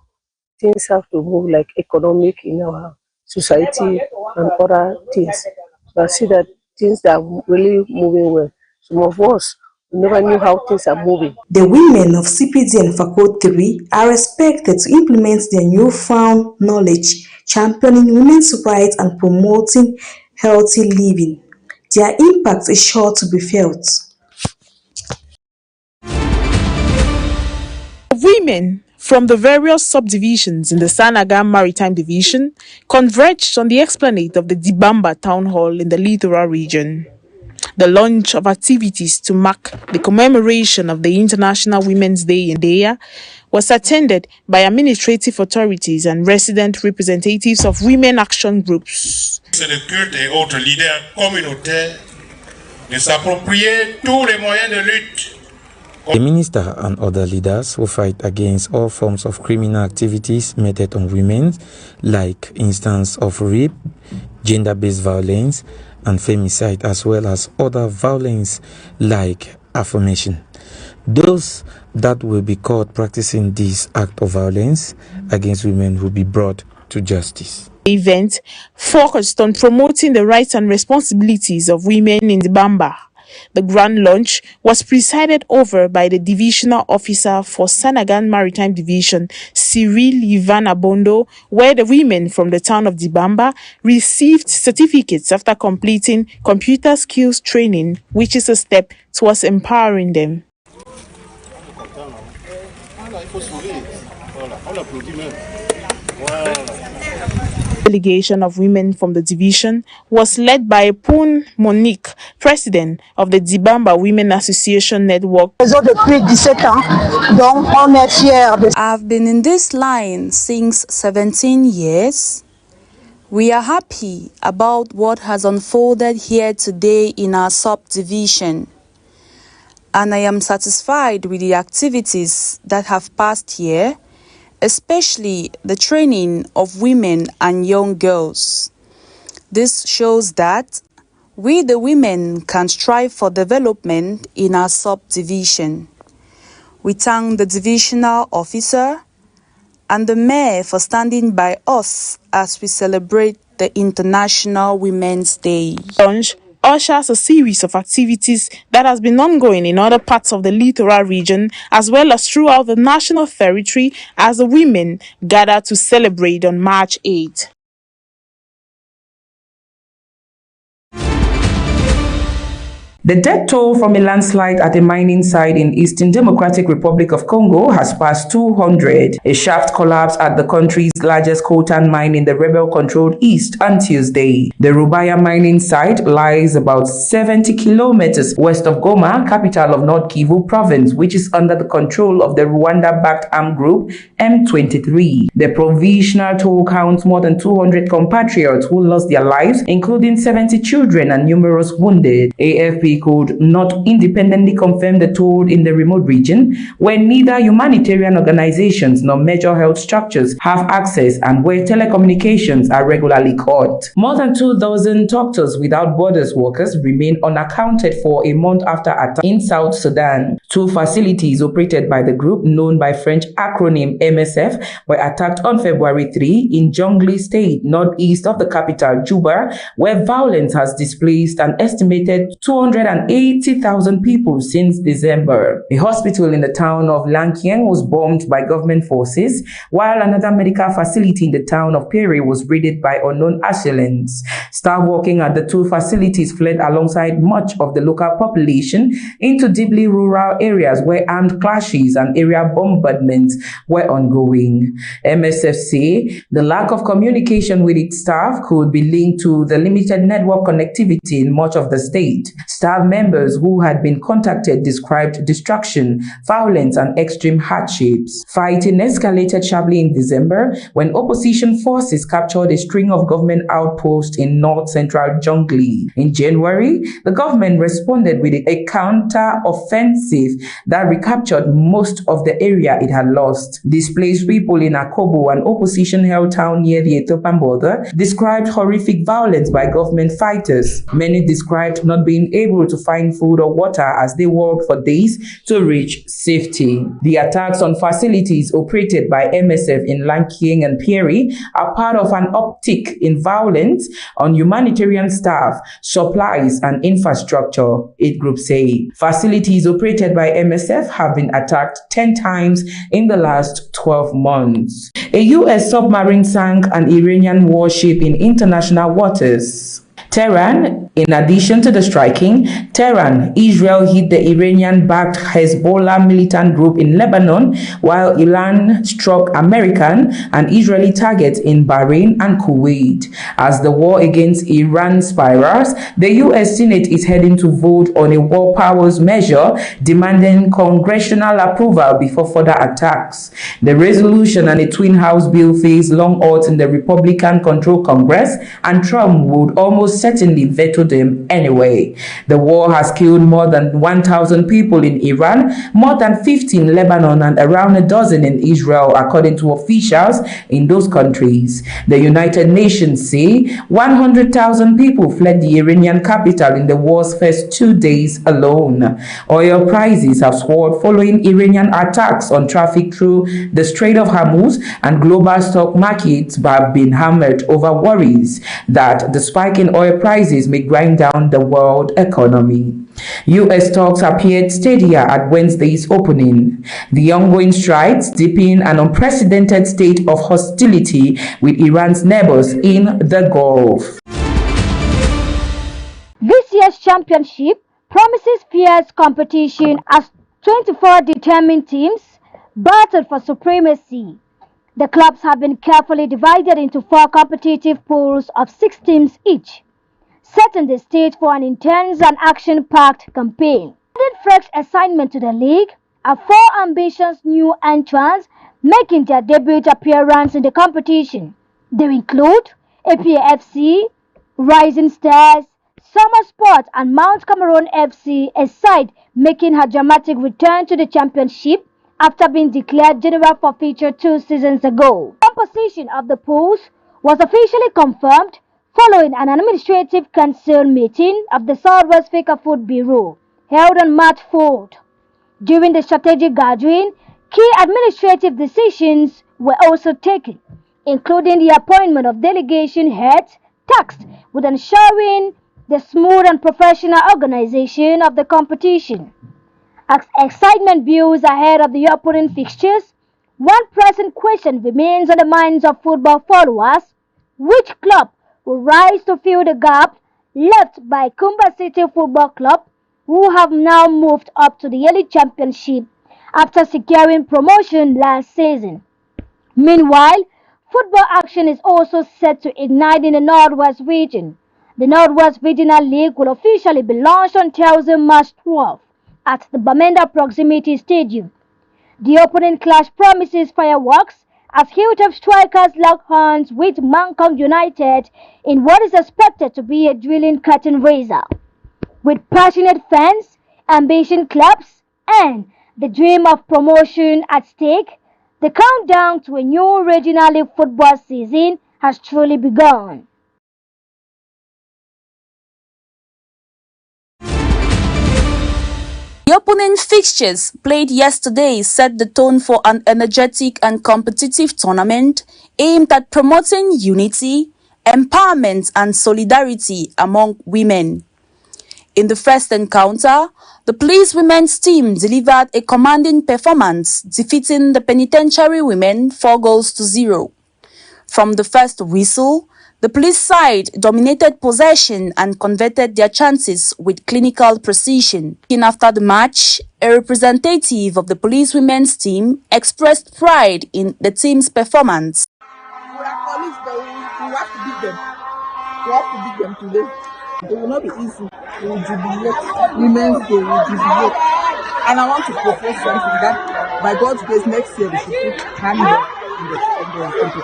things have to move like economic in our society and other things. So I see that things are really moving well. Some of us never knew how things are moving. The women of CPD and Faco 3 are expected to implement their newfound knowledge, championing women's rights and promoting healthy living. Their impact is sure to be felt. Women from the various subdivisions in the Sanagan Maritime Division converged on the esplanade of the Dibamba Town Hall in the Littoral region. The launch of activities to mark the commemoration of the International Women's Day in Deya was attended by administrative authorities and resident representatives of women action groups. C'est le culte et autres leaders communautaires de s'approprier tous les moyens de lutte. The minister and other leaders who fight against all forms of criminal activities meted on women, like instance of rape, gender-based violence, and femicide, as well as other violence like affirmation. Those that will be caught practicing this act of violence against women will be brought to justice. The event focused on promoting the rights and responsibilities of women in Dibamba. The grand launch was presided over by the divisional officer for Sanagan Maritime Division, Cyril Ivan Abondo, where the women from the town of Dibamba received certificates after completing computer skills training, which is a step towards empowering them. Delegation of women from the division was led by Poon Monique, president of the Dibamba Women Association Network. I've been in this line since 17 years. We are happy about what has unfolded here today in our subdivision, and I am satisfied with the activities that have passed here, especially the training of women and young girls. This shows that we the women can strive for development in our subdivision. We thank the divisional officer and the mayor for standing by us as we celebrate the International Women's Day. Launch ushers a series of activities that has been ongoing in other parts of the littoral region as well as throughout the national territory as the women gather to celebrate on March 8. The death toll from a landslide at a mining site in Eastern Democratic Republic of Congo has passed 200. A shaft collapsed at the country's largest coltan mine in the rebel-controlled east on Tuesday. The Rubaya mining site lies about 70 kilometers west of Goma, capital of North Kivu province, which is under the control of the Rwanda-backed armed group M23. The provisional toll counts more than 200 compatriots who lost their lives, including 70 children and numerous wounded. AFP could not independently confirm the toll in the remote region, where neither humanitarian organizations nor major health structures have access and where telecommunications are regularly cut. More than 2,000 Doctors Without Borders workers remain unaccounted for a month after attack in South Sudan. Two facilities operated by the group, known by French acronym MSF, were attacked on February 3 in Jonglei State, northeast of the capital, Juba, where violence has displaced an estimated 280,000 people since December. A hospital in the town of Lankieng was bombed by government forces, while another medical facility in the town of Pere was raided by unknown assailants. Staff working at the two facilities fled alongside much of the local population into deeply rural areas where armed clashes and area bombardments were ongoing. MSF say the lack of communication with its staff could be linked to the limited network connectivity in much of the state. Staff Staff members who had been contacted described destruction, violence, and extreme hardships. Fighting escalated sharply in December when opposition forces captured a string of government outposts in north-central Jonglei. In January, the government responded with a counter-offensive that recaptured most of the area it had lost. Displaced people in Akobo, an opposition-held town near the Ethiopian border, described horrific violence by government fighters. Many described not being able to find food or water as they walked for days to reach safety. The attacks on facilities operated by MSF in Lankieng and Pieri are part of an uptick in violence on humanitarian staff, supplies, and infrastructure, aid groups say. Facilities operated by MSF have been attacked 10 times in the last 12 months. A U.S. submarine sank an Iranian warship in international waters. Tehran, in addition to the striking, Israel hit the Iranian-backed Hezbollah militant group in Lebanon, while Iran struck American and Israeli targets in Bahrain and Kuwait. As the war against Iran spirals, the U.S. Senate is heading to vote on a war powers measure demanding congressional approval before further attacks. The resolution and a twin House bill face long odds in the Republican-controlled Congress, and Trump would almost certainly veto them anyway. The war has killed more than 1,000 people in Iran, more than 50 in Lebanon, and around a dozen in Israel, according to officials in those countries. The United Nations say 100,000 people fled the Iranian capital in the war's first 2 days alone. Oil prices have soared following Iranian attacks on traffic through the Strait of Hormuz, and global stock markets have been hammered over worries that the spike in oil prices may grind down the world economy. U.S. stocks appeared steadier at Wednesday's opening. The ongoing strikes deepen an unprecedented state of hostility with Iran's neighbors in the Gulf. This year's championship promises fierce competition as 24 determined teams battled for supremacy. The clubs have been carefully divided into 4 competitive pools of 6 teams each, setting the stage for an intense and action-packed campaign. Adding fresh assignment to the league are 4 ambitious new entrants making their debut appearance in the competition. They include APFC, Rising Stars, Summer Sport, and Mount Cameroon FC, a side making her dramatic return to the championship after being declared general forfeiture 2 seasons ago. The composition of the pools was officially confirmed following an administrative council meeting of the Southwest Fecafoot Bureau held on March 4th. During the strategic gathering, key administrative decisions were also taken, including the appointment of delegation heads tasked with ensuring the smooth and professional organization of the competition. As excitement builds ahead of the opening fixtures, one pressing question remains on the minds of football followers: which club will rise to fill the gap left by Kumba City Football Club, who have now moved up to the Elite Championship after securing promotion last season. Meanwhile, football action is also set to ignite in the Northwest region. The Northwest Regional League will officially be launched on Thursday, March 12th at the Bamenda Proximity Stadium. The opening clash promises fireworks as Hilltop strikers lock horns with Mangkok United in what is expected to be a drilling curtain raiser. With passionate fans, ambition clubs, and the dream of promotion at stake, the countdown to a new regional league football season has truly begun. The opening fixtures played yesterday set the tone for an energetic and competitive tournament aimed at promoting unity, empowerment and solidarity among women. In the first encounter, the police women's team delivered a commanding performance, defeating the penitentiary women 4-0. From the first whistle, the police side dominated possession and converted their chances with clinical precision. After the match, a representative of the police women's team expressed pride in the team's performance. We have to beat them. We have to beat them today. It will not be easy. We will jubilate. Women's Day will jubilate. And I want to propose something that by God's grace next year we should put handball in the competition.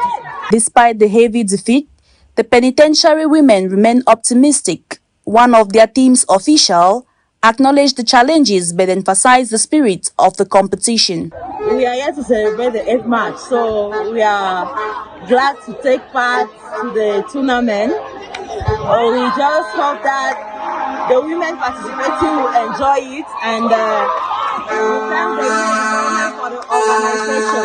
Despite the heavy defeat, the penitentiary women remain optimistic. One of their team's officials acknowledged the challenges but emphasized the spirit of the competition. We are here to celebrate the 8th March, so we are glad to take part to the tournament. We just hope that the women participating will enjoy it, and we thank the women for the organization.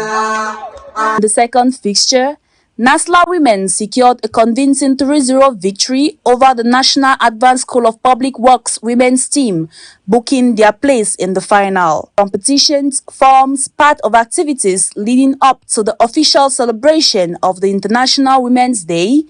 In the second fixture, NASLA women secured a convincing 3-0 victory over the National Advanced School of Public Works women's team, booking their place in the final. Competitions forms part of activities leading up to the official celebration of the International Women's Day,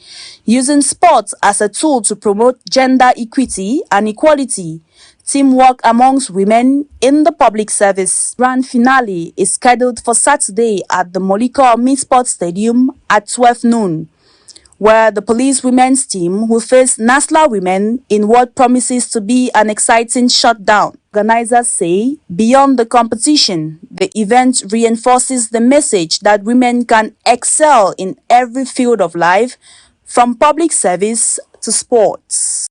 using sports as a tool to promote gender equity and equality. Teamwork amongst women in the public service. Grand finale is scheduled for Saturday at the Moliko Sport Stadium at 12 noon, where the police women's team will face NASLA women in what promises to be an exciting showdown. Organizers say beyond the competition, the event reinforces the message that women can excel in every field of life, from public service to sports.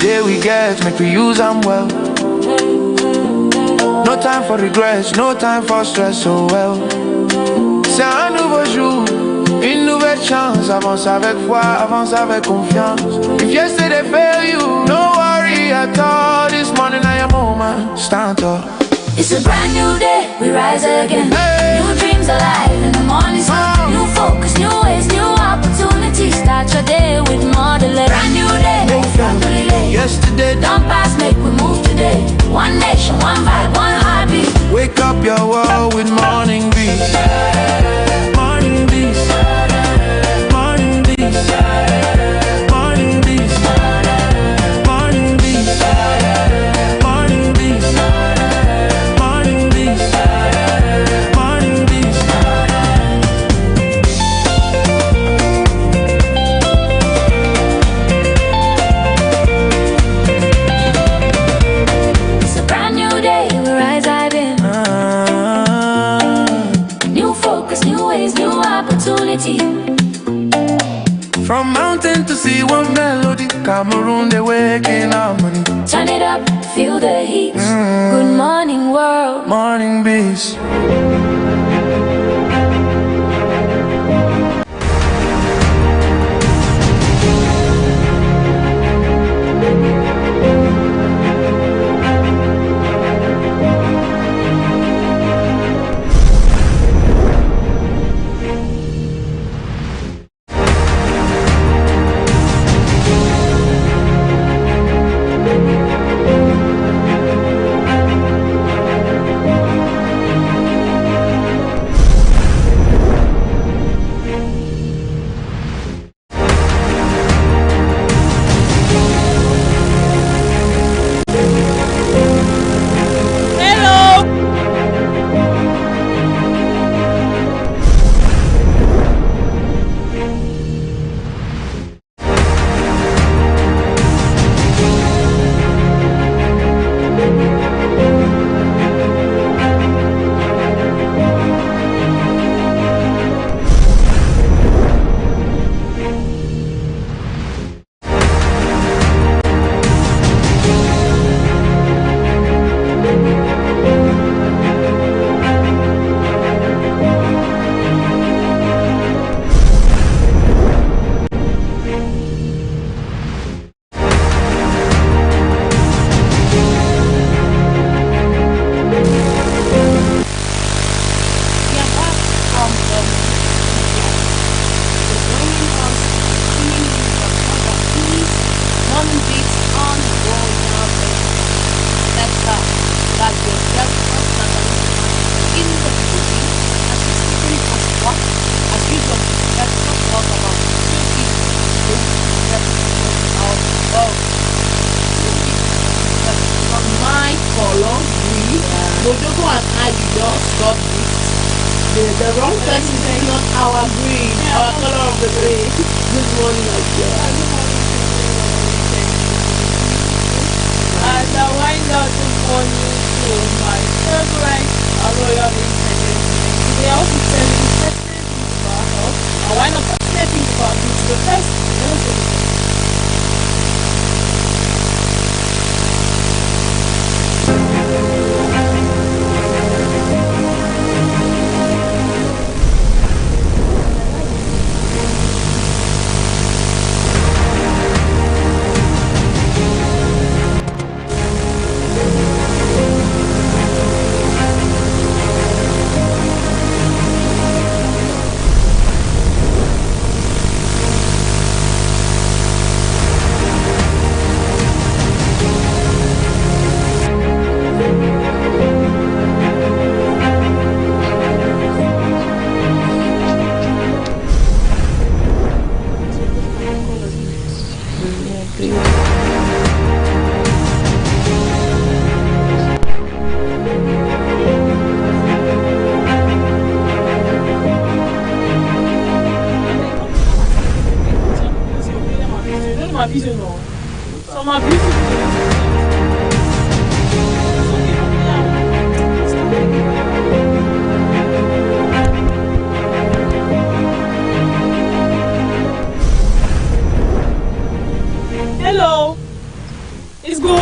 Today we get, make we use them well. No time for regrets, no time for stress, so well. C'est un nouveau jour, une nouvelle chance. Avance avec foi, avance avec confiance. If yesterday failed you, no worry at all. This morning I am moment, stand up. It's a brand new day, we rise again. New dreams alive in the morning sun. New focus, new ways, new opportunities. Start your day with more delay. Brand new day, no delay. Yesterday Don't pass, make we move today. One nation, one vibe, one heartbeat. wake up your world with morning breeze. Morning breeze. Morning breeze. Morning breeze. Morning breeze. Morning breeze. Morning breeze. Morning breeze. It's a brand new day, we rise again. New focus, new ways, new opportunity. From mountain to sea, one melody. Cameroon, they wake in harmony. Turn it up, feel the heat. Good morning, world. Morning breeze. My color, green, Mojoko and I did not stop this. The wrong person is not our green, our color of the day. Good morning, my dear. And I wind up this morning to my favorite royal incident. They also tell me certain things about health. I wind up certain things about beauty. The first, hello, it's good.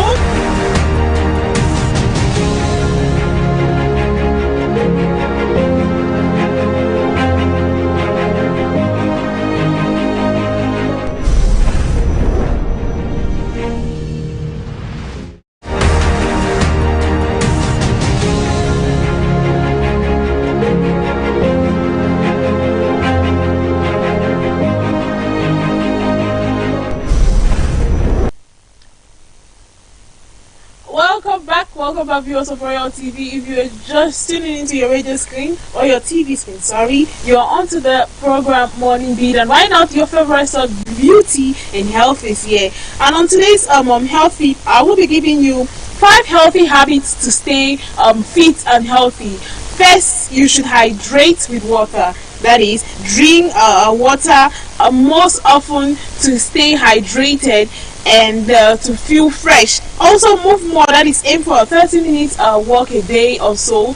Welcome back, viewers of Royal TV. If you're just tuning into your radio screen or your TV screen, sorry, you're onto the program Morning Beat, and right now your favorite sort beauty and health is here. And on today's Health Feed, I will be giving you 5 healthy habits to stay fit and healthy. First, you should hydrate with water. That is, drink water most often to stay hydrated and to feel fresh. Also, move more. That is, aim for a 30 minutes walk a day or so.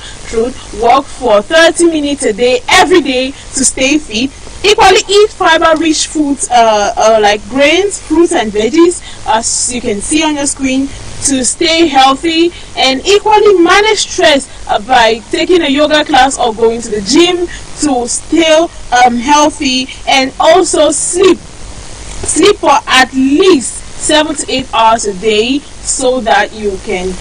Walk for 30 minutes a day every day to stay fit. Equally, eat fiber-rich foods like grains, fruits, and veggies, as you can see on your screen, to stay healthy. And equally, manage stress by taking a yoga class or going to the gym to stay healthy. And also, sleep for at least 7 to 8 hours a day, so that you can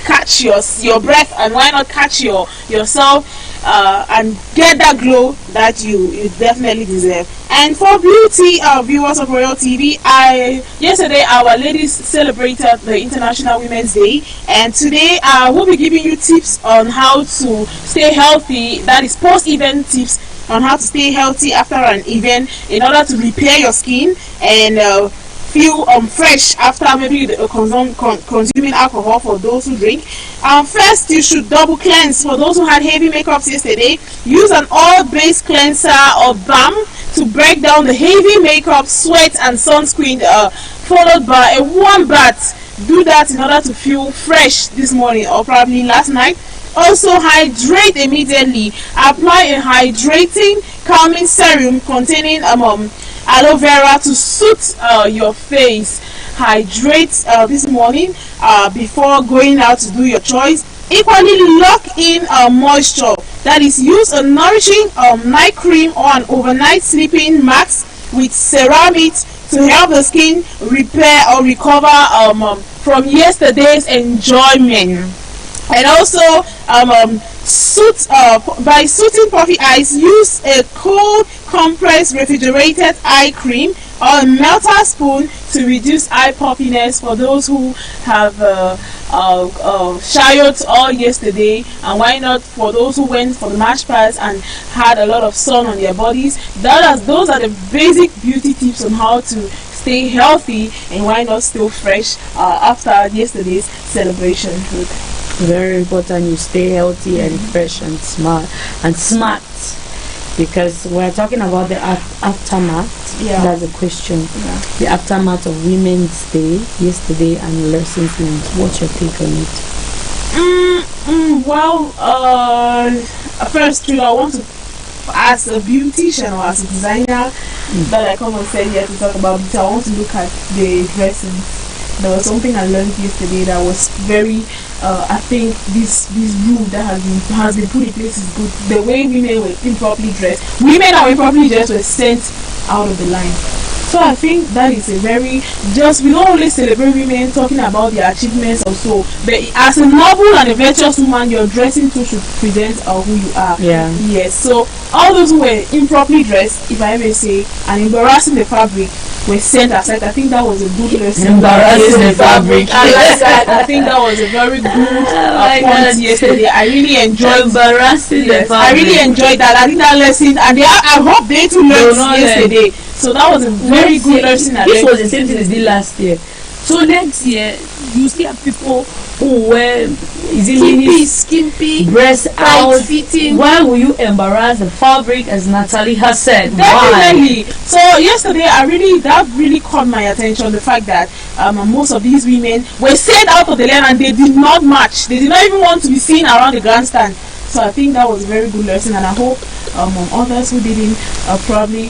catch your breath, and why not catch yourself and get that glow that you definitely deserve. And for beauty viewers of Royal TV, yesterday our ladies celebrated the International Women's Day, and today I will be giving you tips on how to stay healthy. That is, post-event tips on how to stay healthy after an event in order to repair your skin and feel fresh after maybe consuming alcohol for those who drink. First, you should double cleanse. For those who had heavy makeups yesterday, use an oil-based cleanser or balm to break down the heavy makeup, sweat, and sunscreen, followed by a warm bath. Do that in order to feel fresh this morning or probably last night. Also, hydrate immediately. Apply a hydrating calming serum containing aloe vera to soothe your face. Hydrate this morning before going out to do your chores. Equally, lock in moisture. That is, use a nourishing night cream or an overnight sleeping mask with ceramide to help the skin repair or recover from yesterday's enjoyment. And also, by soothing puffy eyes, use a cold compressed refrigerated eye cream or melter spoon to reduce eye puffiness for those who have showered all yesterday, and why not for those who went for the march past and had a lot of sun on their bodies. Those are the basic beauty tips on how to stay healthy and why not still fresh after yesterday's celebration. Very important you stay healthy and fresh and smart because we're talking about the aftermath. Yeah. That's the question. Yeah. The aftermath of Women's Day yesterday and lessons learned. What's your take on it? First, I want to, as a beautician or as a designer, that I come and say here to talk about beauty, I want to look at the dressings. There was something I learned yesterday that was very, I think this rule that has been put in place is good. The way women were improperly dressed, women that were improperly dressed were sent out of the line. So I think that is a very, we don't only celebrate women talking about their achievements or so, but as a noble and a virtuous woman, your dressing too should present who you are. Yeah. Yes. So all those who were improperly dressed, if I may say, and embarrassing the fabric, were sent aside. I think that was a good lesson. Embarrassing the fabric. I like that. I think that was a very good point yesterday. I really enjoyed embarrassing the fabric. I really enjoyed that. I think that lesson, and I hope they too learned yesterday. So that was a very good lesson. This was the same thing they did last year. So next year, you see people who wear skimpy, breast out, fitting. Why will you embarrass the fabric, as Natalie has said? Definitely. Why? So yesterday, that really caught my attention. The fact that most of these women were sent out of the land and they did not march. They did not even want to be seen around the grandstand. So I think that was a very good lesson, and I hope others who didn't probably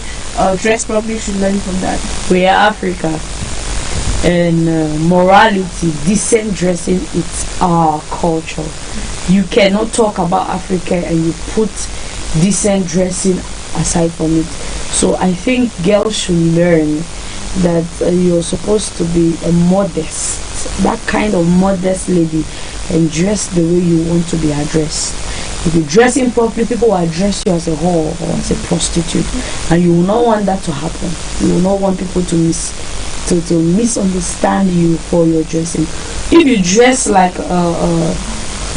dress properly should learn from that. We are Africa, and morality, decent dressing, it's our culture. You cannot talk about Africa and you put decent dressing aside from it. So I think girls should learn that you're supposed to be a modest, that kind of modest lady, and dress the way you want to be addressed. If you dress improperly, people will address you as a whore or as a prostitute, and you will not want that to happen. You will not want people to misunderstand you for your dressing. If you dress like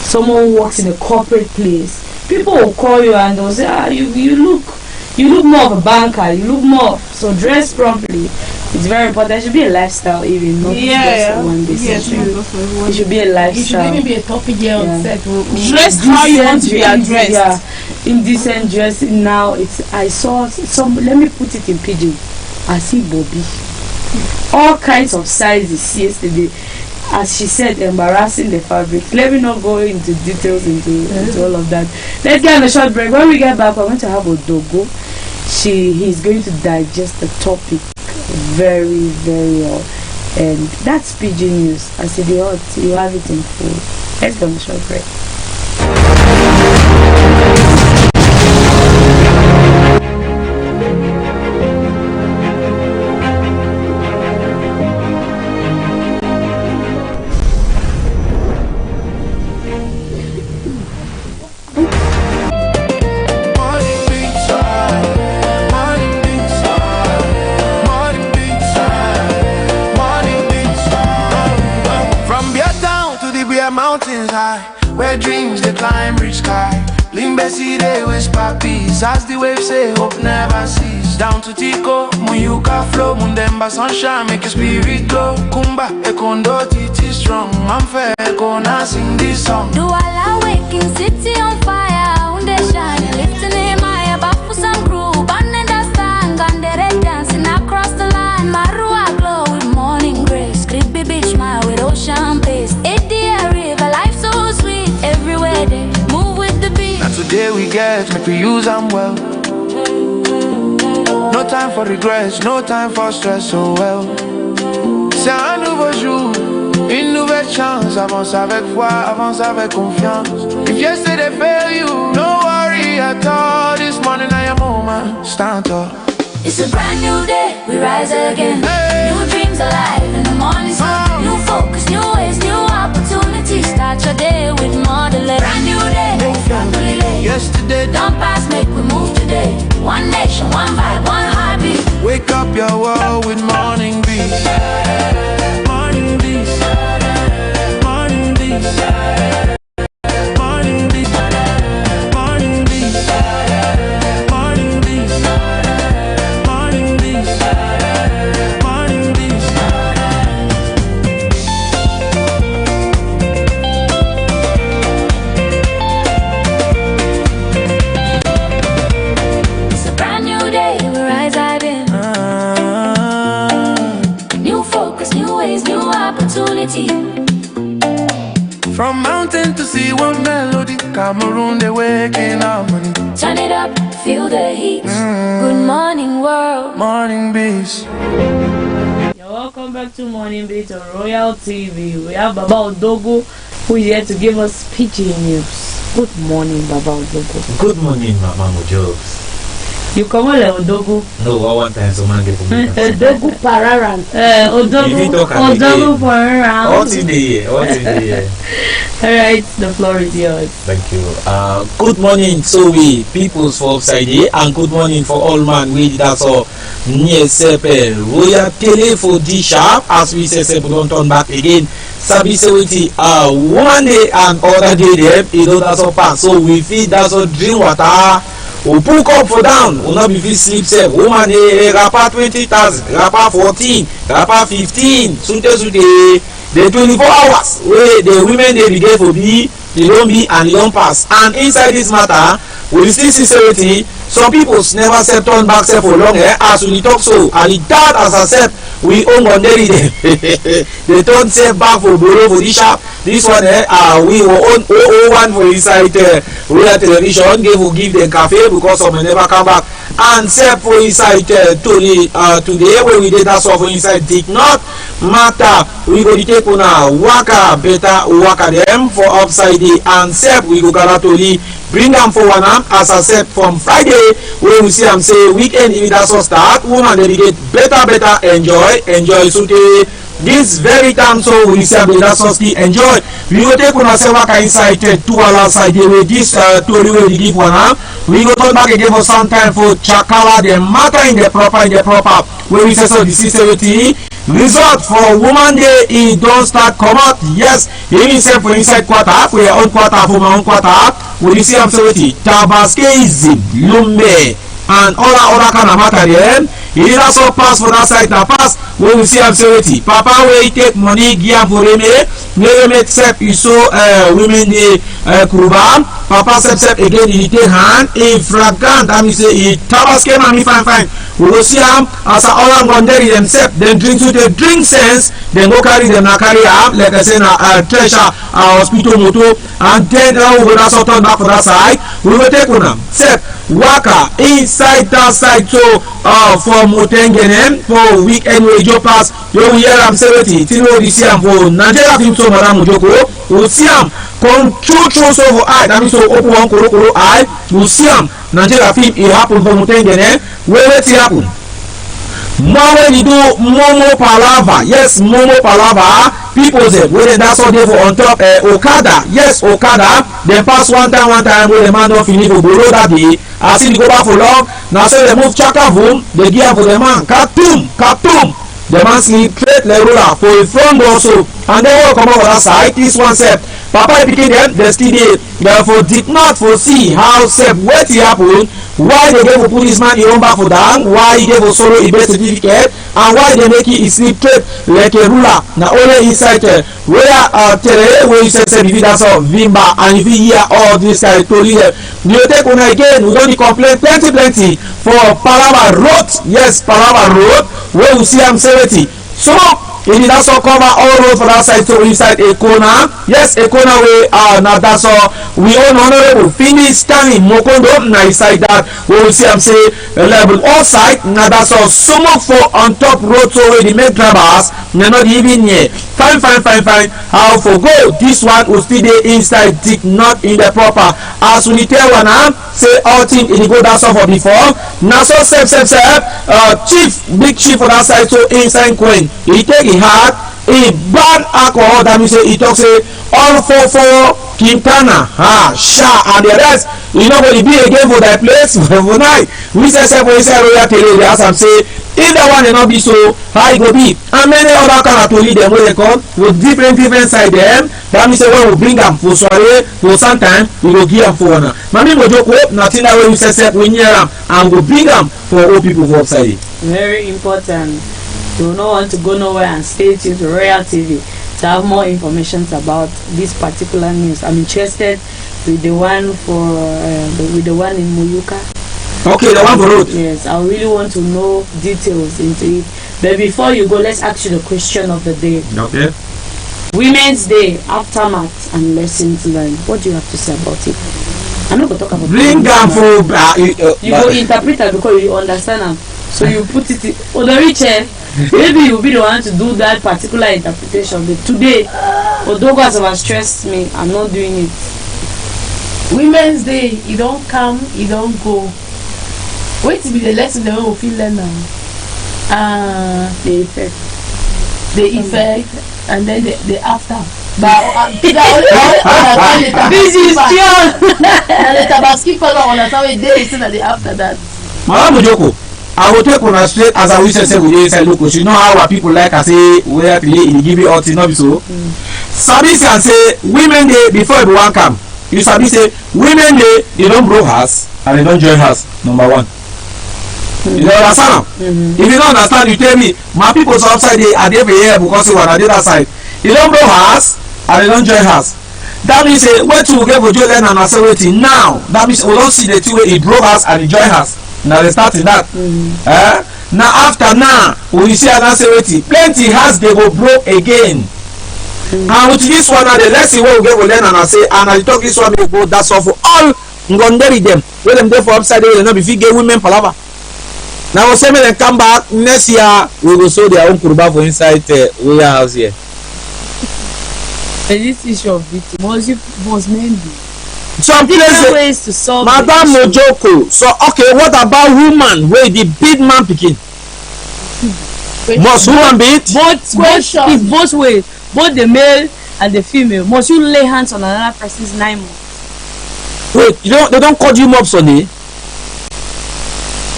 someone who works in a corporate place, people will call you and they'll say, you look more of a banker, you look more. So dress properly. It's very important. There should be a lifestyle, even not just one day. It should be a lifestyle. You should even be a topic girl on set. Dress how you want to be addressed. Yeah, indecent dressing now. I saw some. Let me put it in pidgin. I see Bobby, all kinds of sizes yesterday. As she said, embarrassing the fabric. Let me not go into details into all of that. Let's get on a short break. When we get back, we're going to have Odogo. He's going to digest the topic very, very well. And that's PG News. As it is, you have it in full. Let's go on a short break. Mountains high, where dreams they climb reach sky. Limbesi they whisper peace, as the waves say hope never cease. Down to Tico, Muyuka flow, Mundemba sunshine make your spirit glow. Kumba, Ekondo, Titi strong, I'm fair, Ekona sing this song. Do I waking city on fire, Unde shine, lifting in my bafu some crew, Banne da stang, and the dancing across the line. Marua glow with morning grace, creepy beach smile with ocean pace. Today we get, make we use them well. No time for regrets, no time for stress, so well. C'est un nouveau jour, une nouvelle chance. Avance avec foi, avance avec confiance. If yesterday failed you, no worry at all. This morning I am moment, stand up. It's a brand new day, we rise again. Hey. New dreams alive in the morning sun. New focus, new ways, new opportunities. Start your day with more delay. Brand new day, no family late. Yesterday don't pass, make we move today. One nation, one vibe, one heartbeat. Wake up your world. Cameroon, they waking up money. Turn it up, feel the heat. Good morning, world. Morning beast. Welcome back to Morning Beat on Royal TV. We have Baba Odogo who is here to give us PG news. Good morning, Baba Odogo. Good morning, Mama Mojobs. You come on, Odogo. No, one time someone get for me. Odogu Pararan. Odogo Pararan. All in the year. Alright, the floor is yours. Thank you. Good morning, so we peoples for upside here, and good morning for all man. We that's all near Sepe Royal Tele for D sharp as we say don't turn back again. Sabi say one day and other day them, that's all pass. So we feed that's all drink water. We book up for down, we not be fit sleep safe. Woman rapper 20,000, rapper 14, rapper 15, soon the 24 hours where the women they be there for be, they don't be and they don't pass. And inside this matter, we still sincerity, some people never said turn back say for long as we talk so, and that as I said, we own on them. They don't say back for borrow for this shop. This one we were on 001 for inside Royal Television, they will give them cafe because some never come back. And say for inside today where we did that so for inside did not matter. We go to take on waka better waka them for upside the and say we go to bring them for one arm as I said from Friday where we see them say weekend if that's all start woman dedicate better enjoy so this very time so we say that's all still enjoy. We go take on a waka inside 2 hours side with this story where we give one arm. We go turn back again for some time for Chakala the matter in the proper where we say so the sincerity result for woman day it don't start come out. Yes, even say for inside quarter for your own quarter for my own quarter we see am say wetin Tabaskism Lumbe and other kind of matter there. It is also pass for that side na pass when we see am say wetin papa wey take money give am for Reme sef you so women dey Kuruba papa sef again he take hand in fragrant that mean say he Tabaske mami fine we go see am as a all am gonderi themselves dem drink to the drink sense dem go carry them na carry am like I say na treasure hospital motor and then we go that's all turn back for that side we go take una sef waka inside that side so for Motengenem for weekend wey jo pass you will hear am say wetin till we see am for Nigeria film so madam Mojoko we see am come true so for eye that means so open one koro eye we see am Nigeria film e happen for Motengenem where wetin happen more when you do momo palava. Yes, momo palava people say wey that's all dey for on top Okada. Yes, Okada dem pass one time wey the man don finish for borrow that day as he go back for long na so dem move chaka boom dey give am for the man katum the man sleep straight like roller for the front door so and then wey comot for that side this one sef papa pikin dem dey still dey therefore did not foresee how sef wetin happen why they gave for put this man in own back for down why he gave for solo a birth certificate and why they make it sleep straight like a ruler na only inside where tere wey you say if that's all vimba and if you hear all this kind of story you take una again we don dey complain plenty for Palava Road. Yes, Palava Road where we see am say wetin so it is also cover all road for that side so inside Ekona. Yes, Ekona way now that's all we own honorable finish Stanley Mokondo na inside that we will see am say level all side now that's all smoke for on top road so where the make drivers na not even near fine how for go this one will still dey inside dig not in the proper as we tell one say all thing it go that's all for before na so sef big chief for that side so inside Queen he take hard he ban alcohol that means say he talk say all for Quintana Sha and the rest you know go be again for that place for night we say for inside Royal Tele dey ask am say if that one dey not be so how e go be and many other kind of tori dem wey dey come with different side dem that means say when we bring am for soiree for sometime we go give am for una mami Mojoko na thing that wey we say we near am and we go bring am for old people for upside. Very important. You will not want to go nowhere and stay tuned to Royal TV to have more information about this particular news. I'm interested with the one for with the one in Muyuka. Okay, the one for road. Yes, I really want to know details into it. But before you go, let's ask you the question of the day. Okay. Women's Day, aftermath and lessons learned. What do you have to say about it? I'm not gonna talk about bring am for you go interpret it because you understand them. So you put it in Odoriche. Maybe you'll be the one to do that particular interpretation. But today, Odogo has overstressed me. I'm not doing it. Women's Day, you don't come, you don't go. Wait till the lesson they will feel learn now. The effect. The effect, and then the after. This is pure. And the Tabasco fellow on the day is the after that. Madam Mojoko, I will take on a straight as I wish I said we say look, you know how our people like I say where to lay in give it out, not so. Sabi can say women day before everyone come. You sabi say women day they don't bro house and they don't join house. Number one. You don't understand? If you don't understand, you tell me my people outside they are there for here because they are on the other side. You don't bro house and they don't join house. That means where to get for join and accelerate now. That means we don't see the two way he bro house and he join house. Now they starting that. Now after now we see an accelerate plenty house they go broke again. And with this one now the let's see what we get for learn and I say and I talk this one go that's all for all ngonderi them where them there for upside they not be fit get women palava. Now we say when they come back next year we will show their own kurba for inside warehouse here. And this issue of victim was mainly some places ways to solve Madam Mojoko. So okay, what about woman where the big man picking? Must woman beat? Both ways, both the male and the female. Must you lay hands on another person's 9 months? Wait, they don't call you mobs on it?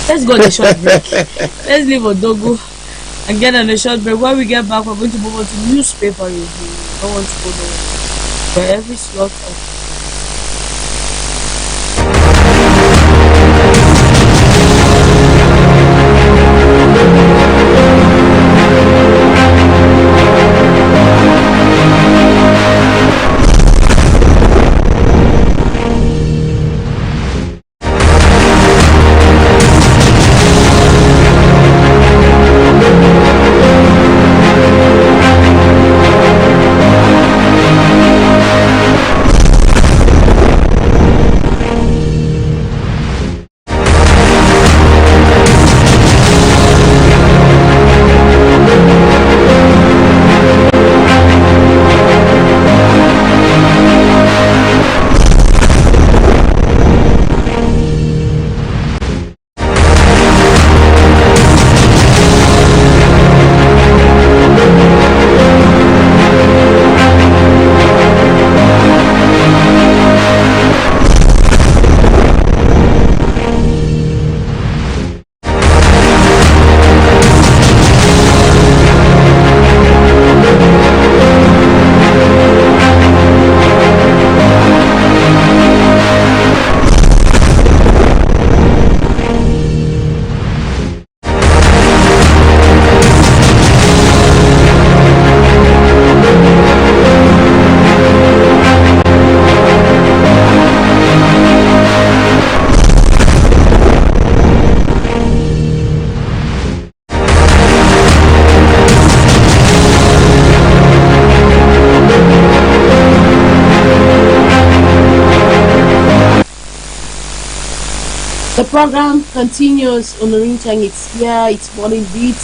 Let's go on a short break. Let's leave Odogo and get on a short break. When we get back, we're going to move on to newspaper review. I don't want to go there. For every slot of The program continues on the Ring. It's here, it's morning beat,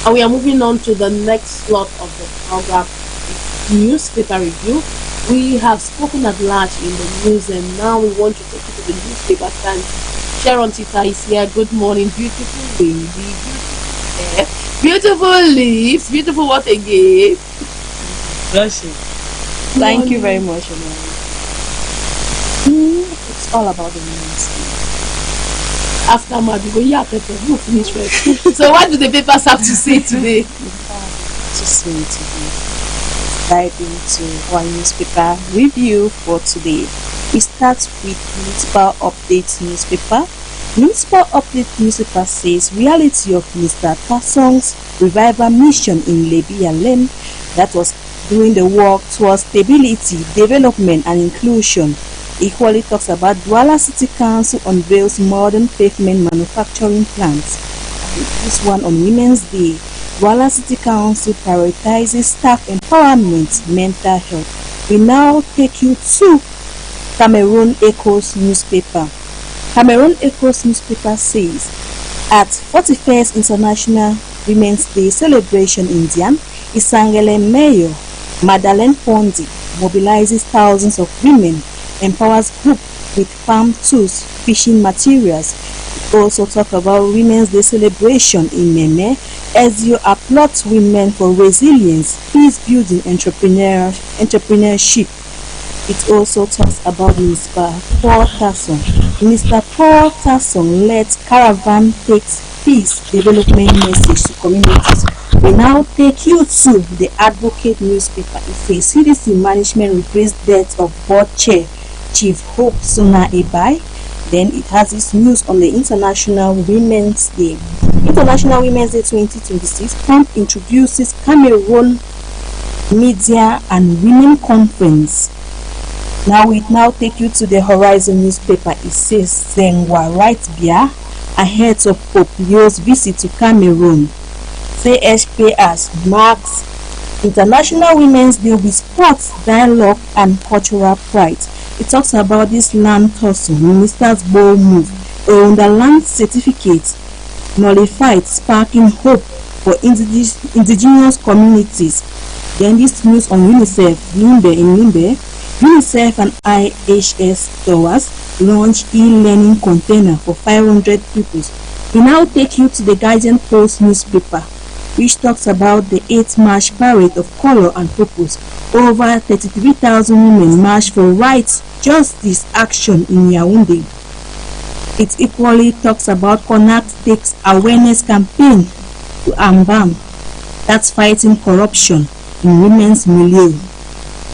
and we are moving on to the next slot of the program. It's newspaper review. We have spoken at large in the news, and now we want to take you to the newspaper stand. Sharon Tita is here. Good morning, beautiful lady, beautiful hair, beautiful lips, beautiful what again? blushing. Thank you very much, It's all about the women's. After my go, yeah, you finish first. So what do the papers have to say today? To say today, dive into our newspaper review for today. It starts with Municipal Update newspaper. Municipal Update newspaper says reality of Mr. Tasong's revival mission in Libya Lem, that was doing the work towards stability, development and inclusion. Equally talks about Douala City Council unveils modern pavement manufacturing plants. This one on Women's Day. Douala City Council prioritizes staff empowerment, mental health. We now take you to Cameroon Echo's newspaper. Cameroon Echo's newspaper says, at 41st International Women's Day celebration in Diam, Isangele Mayor Madeleine Pondi mobilizes thousands of women, empowers groups with farm tools, fishing materials. It also talk about Women's Day celebration in Meme, as you applaud women for resilience, peace building, entrepreneurship. It also talks about Minister Paul Tasson. Minister Paul Tasson led caravan takes peace development message to communities. We now take you to the Advocate newspaper. It says CDC management replaced death of board chair Chief Hope Suna Ebai. Then it has its news on the International Women's Day. International Women's Day 2026, Trump introduces Cameroon Media and Women Conference. Now it take you to the Horizon newspaper. It says Zengwa right Bia ahead of Pope Leo's visit to Cameroon. CHPS marks International Women's Day with sports, dialogue and cultural pride. It talks about this land tussle, minister's bold move, a Underland certificate nullified, sparking hope for indigenous communities. Then this news on UNICEF, Limbe, UNICEF and IHS Towers launch e-learning container for 500 pupils. We now take you to the Guardian Post newspaper, which talks about the 8th March parade of color and purpose. Over 33,000 women march for rights, justice, action in Yaoundé. It equally talks about Connect takes awareness campaign to Ambam, that's fighting corruption in women's milieu.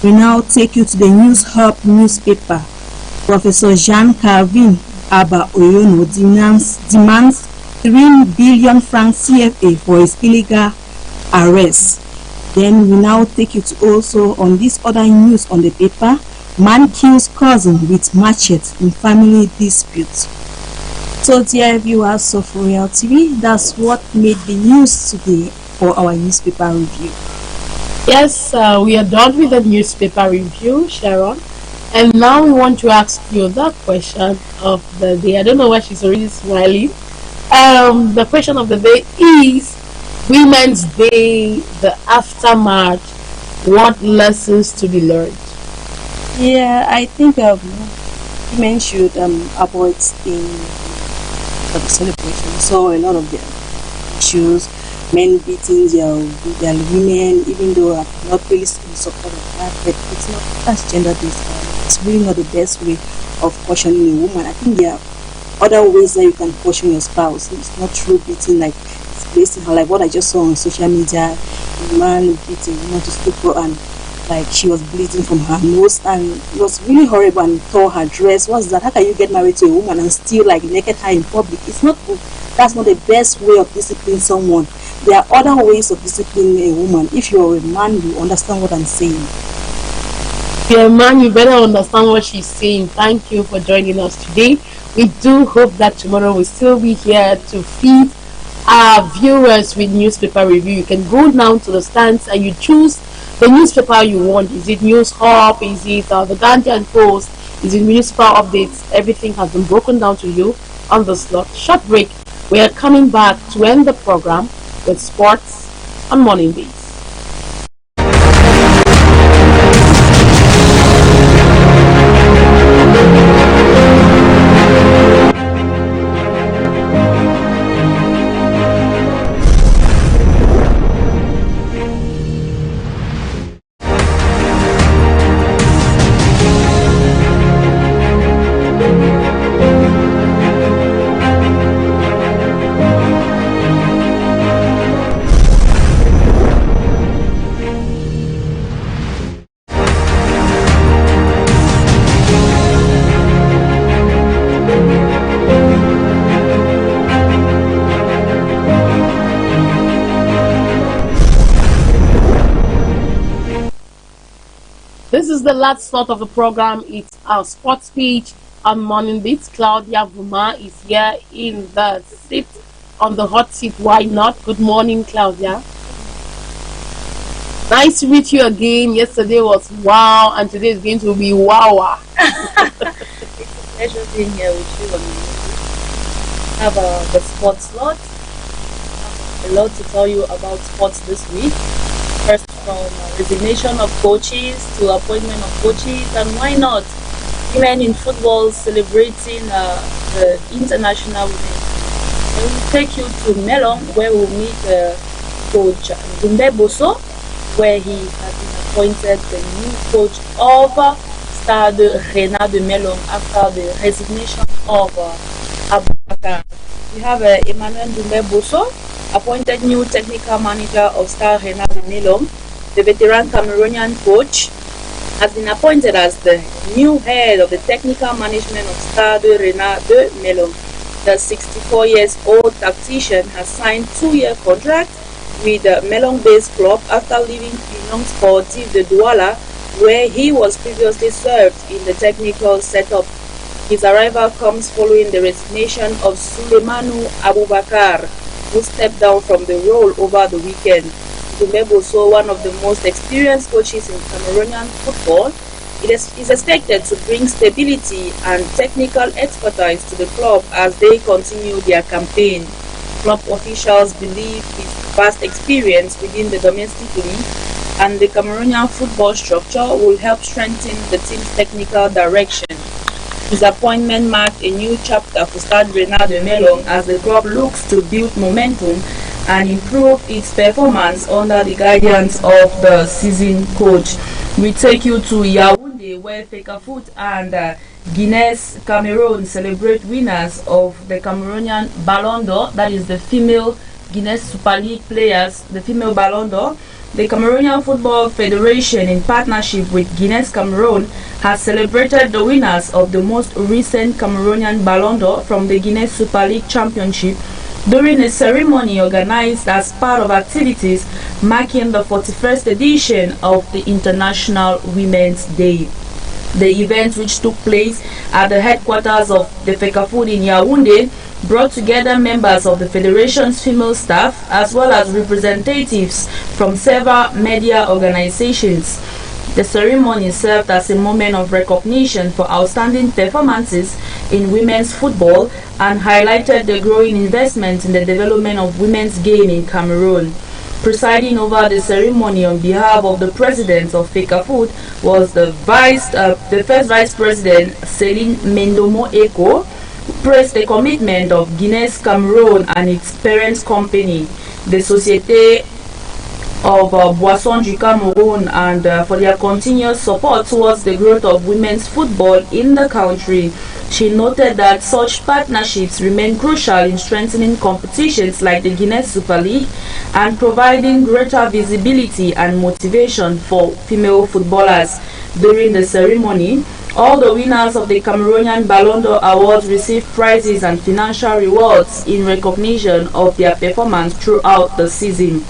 We now take you to the News Hub newspaper. Professor Jean Calvin Abba Oyono demands 3 billion francs CFA for his illegal arrest. Then we now take you to also on this other news on the paper. Man kills cousin with machete in family dispute. So dear viewers of Royal TV, that's what made the news today for our newspaper review. Yes, we are done with the newspaper review, Sharon. And now we want to ask you the question of the day. I don't know why she's already smiling. The question of the day is Women's Day, the aftermath. What lessons to be learned? Yeah, I think women should avoid staying for the celebration. So a lot of the issues, men beating their women, even though I'm not really in support of that, but it's not, that's gender-based. It's really not the best way of cautioning a woman. I think there are other ways that you can caution your spouse. It's not true beating, like it's based on like what I just saw on social media. A man beating a woman to stupor and like she was bleeding from her nose, and it was really horrible, and tore her dress. What's that? How can you get married to a woman and still like naked her in public? It's not good. That's not the best way of disciplining someone. There are other ways of disciplining a woman. If you're a man, you understand what I'm saying. If you're a man, you better understand what she's saying. Thank you for joining us today. We do hope that tomorrow we'll still be here to feed our viewers with newspaper review. You can go down to the stands and you choose the newspaper you want. Is it News Hub? Is it the Guardian Post? Is it Municipal Updates? Everything has been broken down to you on the slot. Short break. We are coming back to end the program with sports on Morning Beat. This is the last slot of the program. It's our sports page on Morning Beats. Claudia Vuma is here in the seat, on the hot seat. Why not? Good morning, Claudia. Nice to meet you again. Yesterday was wow, and today is going to be wow. It's a pleasure being here with you. Have the sports slot. A lot to tell you about sports this week. First, from resignation of coaches to appointment of coaches, and why not women in football celebrating the International Women's Day. I will take you to Melon, where we'll meet Coach Dumbe Boso, where he has been appointed the new coach of Stade Rena de Melon after the resignation of Abubakar. We have Emmanuel Dumbe Boso, appointed new technical manager of Stade Rena de Melon. The veteran Cameroonian coach has been appointed as the new head of the technical management of Stade Rena de Melon. The 64-year-old tactician has signed a 2-year contract with the Melon-based club after leaving Union Sportive de Douala, where he was previously served in the technical setup. His arrival comes following the resignation of Suleimanu Abubakar, who stepped down from the role over the weekend. Dumeboso, one of the most experienced coaches in Cameroonian football, is expected to bring stability and technical expertise to the club as they continue their campaign. Club officials believe his vast experience within the domestic league and the Cameroonian football structure will help strengthen the team's technical direction. His appointment marked a new chapter for Stade Rena de Melon as the club looks to build momentum and improve its performance under the guidance of the seasoned coach. We take you to Yaoundé, where Fecafoot and Guinness Cameroon celebrate winners of the Cameroonian Ballon d'Or, that is the female Guinness Super League players, the female Ballon d'Or. The Cameroonian Football Federation, in partnership with Guinness Cameroon, has celebrated the winners of the most recent Cameroonian Ballon d'Or from the Guinness Super League Championship during a ceremony organized as part of activities marking the 41st edition of the International Women's Day. The event, which took place at the headquarters of the Fecafoot in Yaoundé, brought together members of the Federation's female staff as well as representatives from several media organizations. The ceremony served as a moment of recognition for outstanding performances in women's football and highlighted the growing investment in the development of women's game in Cameroon. Presiding over the ceremony on behalf of the president of Fecafoot was the first vice president, Céline Mendomo Eko, who praised the commitment of Guinness Cameroon and its parent company, the Société of Boissons du Cameroun, and for their continuous support towards the growth of women's football in the country. She noted that such partnerships remain crucial in strengthening competitions like the Guinness Super League and providing greater visibility and motivation for female footballers. During the ceremony, all the winners of the Cameroonian Ballon d'Or Awards received prizes and financial rewards in recognition of their performance throughout the season.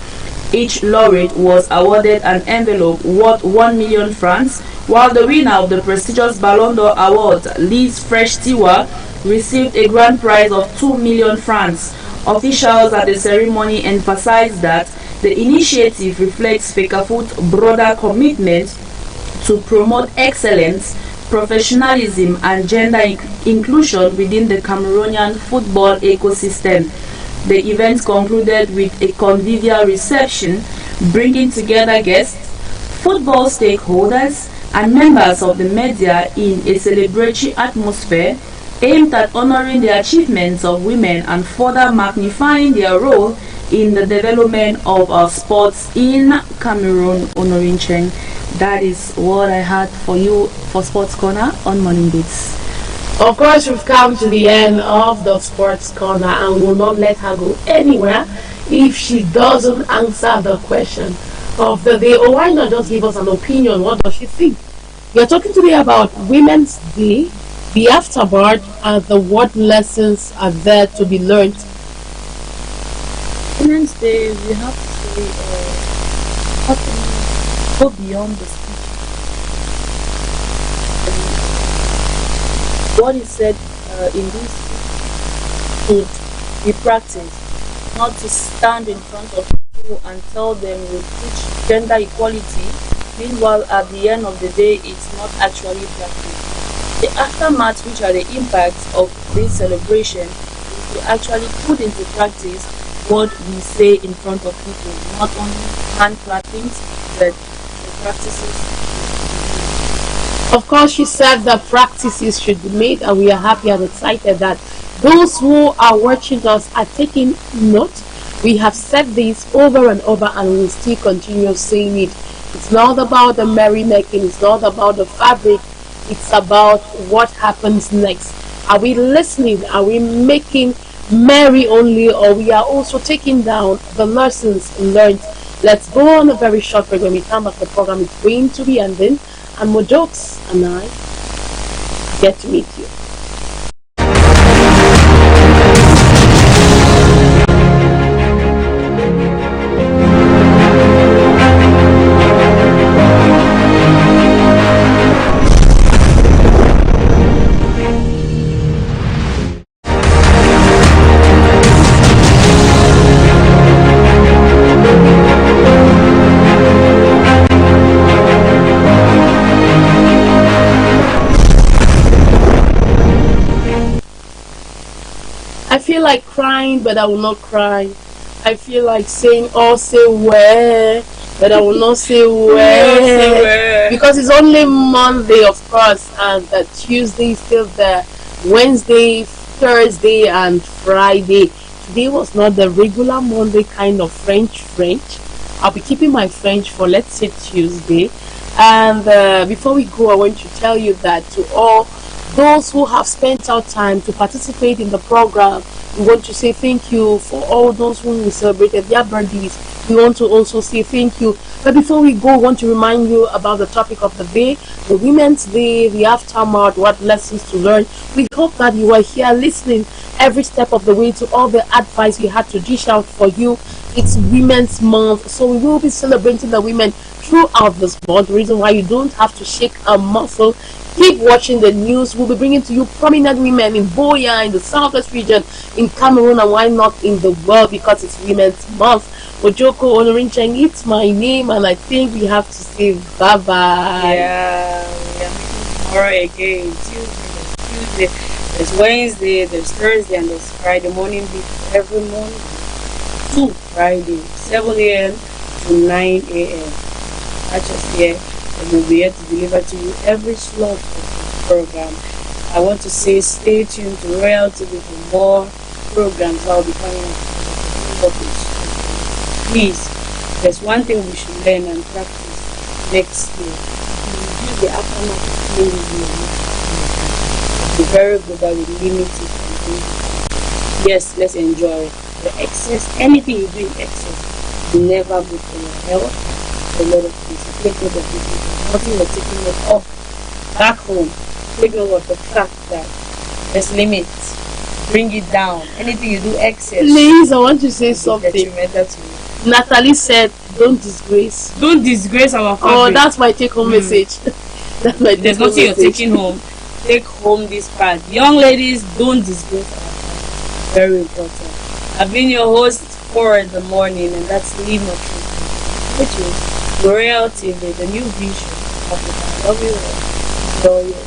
Each laureate was awarded an envelope worth 1 million francs, while the winner of the prestigious Ballon d'Or Award, Liz Fresh-Tiwa, received a grand prize of 2 million francs. Officials at the ceremony emphasized that the initiative reflects Fecafoot's broader commitment to promote excellence, professionalism, and gender inclusion within the Cameroonian football ecosystem. The event concluded with a convivial reception, bringing together guests, football stakeholders, and members of the media in a celebratory atmosphere aimed at honoring the achievements of women and further magnifying their role in the development of our sports in Cameroon. Honoring Cheng. That is what I had for you for Sports Corner on Morning Beats. Of course, we've come to the end of the Sports Corner and will not let her go anywhere if she doesn't answer the question of the day. Or why not just give us an opinion? What does she think? We are talking today about Women's Day, the aftermath, and what lessons are there to be learned. Women's Day, we have to how to go beyond the speech. What is said in this should be practiced, not to stand in front of people people and tell them we teach gender equality. Meanwhile, at the end of the day, it's not actually practiced. The aftermath, which are the impacts of this celebration, is to actually put into practice what we say in front of people, not only hand clappings, but the practices. Of course, she said that practices should be made, and we are happy and excited that those who are watching us are taking note. We have said this over and over, and we will still continue saying it. It's not about the merrymaking, it's not about the fabric, it's about what happens next. Are we listening? Are we making merry only, or we are also taking down the lessons learned? Let's go on a very short break. When we come back, the program is going to be ending, and more jokes and I get to meet you. I feel like crying, but I will not cry. I feel like saying, oh, say where, but I will not say where. Because it's only Monday, of course, and Tuesday is still there. Wednesday, Thursday, and Friday. Today was not the regular Monday kind of French. I'll be keeping my French for, let's say, Tuesday. And before we go, I want to tell you that to all those who have spent our time to participate in the program, we want to say thank you. For all those who we celebrated their birthdays, we want to also say thank you. But before we go, I want to remind you about the topic of the day, the Women's Day, the aftermath, what lessons to learn. We hope that you are here listening every step of the way to all the advice we had to dish out for you. It's Women's Month, so we will be celebrating the women throughout this month. The reason why you don't have to shake a muscle. Keep watching the news. We'll be bringing to you prominent women in Boya, in the southwest region, in Cameroon, and why not in the world, because it's Women's Month. Ojoko Onorincheng, it's my name, and I think we have to say bye-bye. Yeah, we are meeting tomorrow again. Tuesday, there's Wednesday, there's Thursday, and there's Friday morning beat every morning to Friday, 7 a.m. to 9 a.m. Catch us here, and we'll be here to deliver to you every slot of the program. I want to say stay tuned to Royal TV for more programs that will be coming up. Please, there's one thing we should learn and practice next year. We do the aftermath of playing it's very good that we limit it. Yes, let's enjoy it. The excess, anything you do in excess, will never good for your health. A lot of things. Take note of it. Nothing you're taking it off back home. Take note of the fact that there's limits. Bring it down. Anything you do excess. Please, I want to say something. Detrimental to you. Natalie said, "Don't disgrace." Don't disgrace our family. Oh, that's my take-home message. That's my There's nothing you're taking home. Take home this part. Young ladies, don't disgrace our family. Very important. I've been your host for the morning, and that's Leave No Truth, which is Royal TV, the new vision of the love you all. Enjoy it.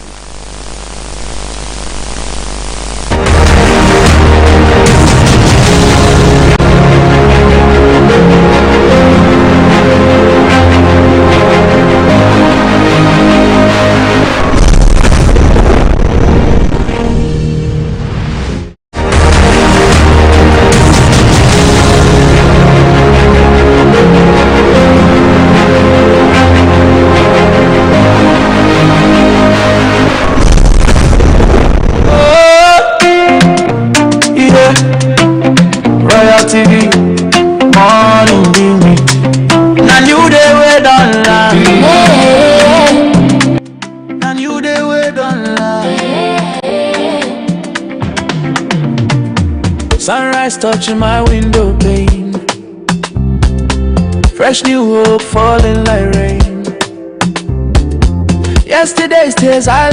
Sunrise touching my window pane, fresh new hope falling like rain. Yesterday's tears I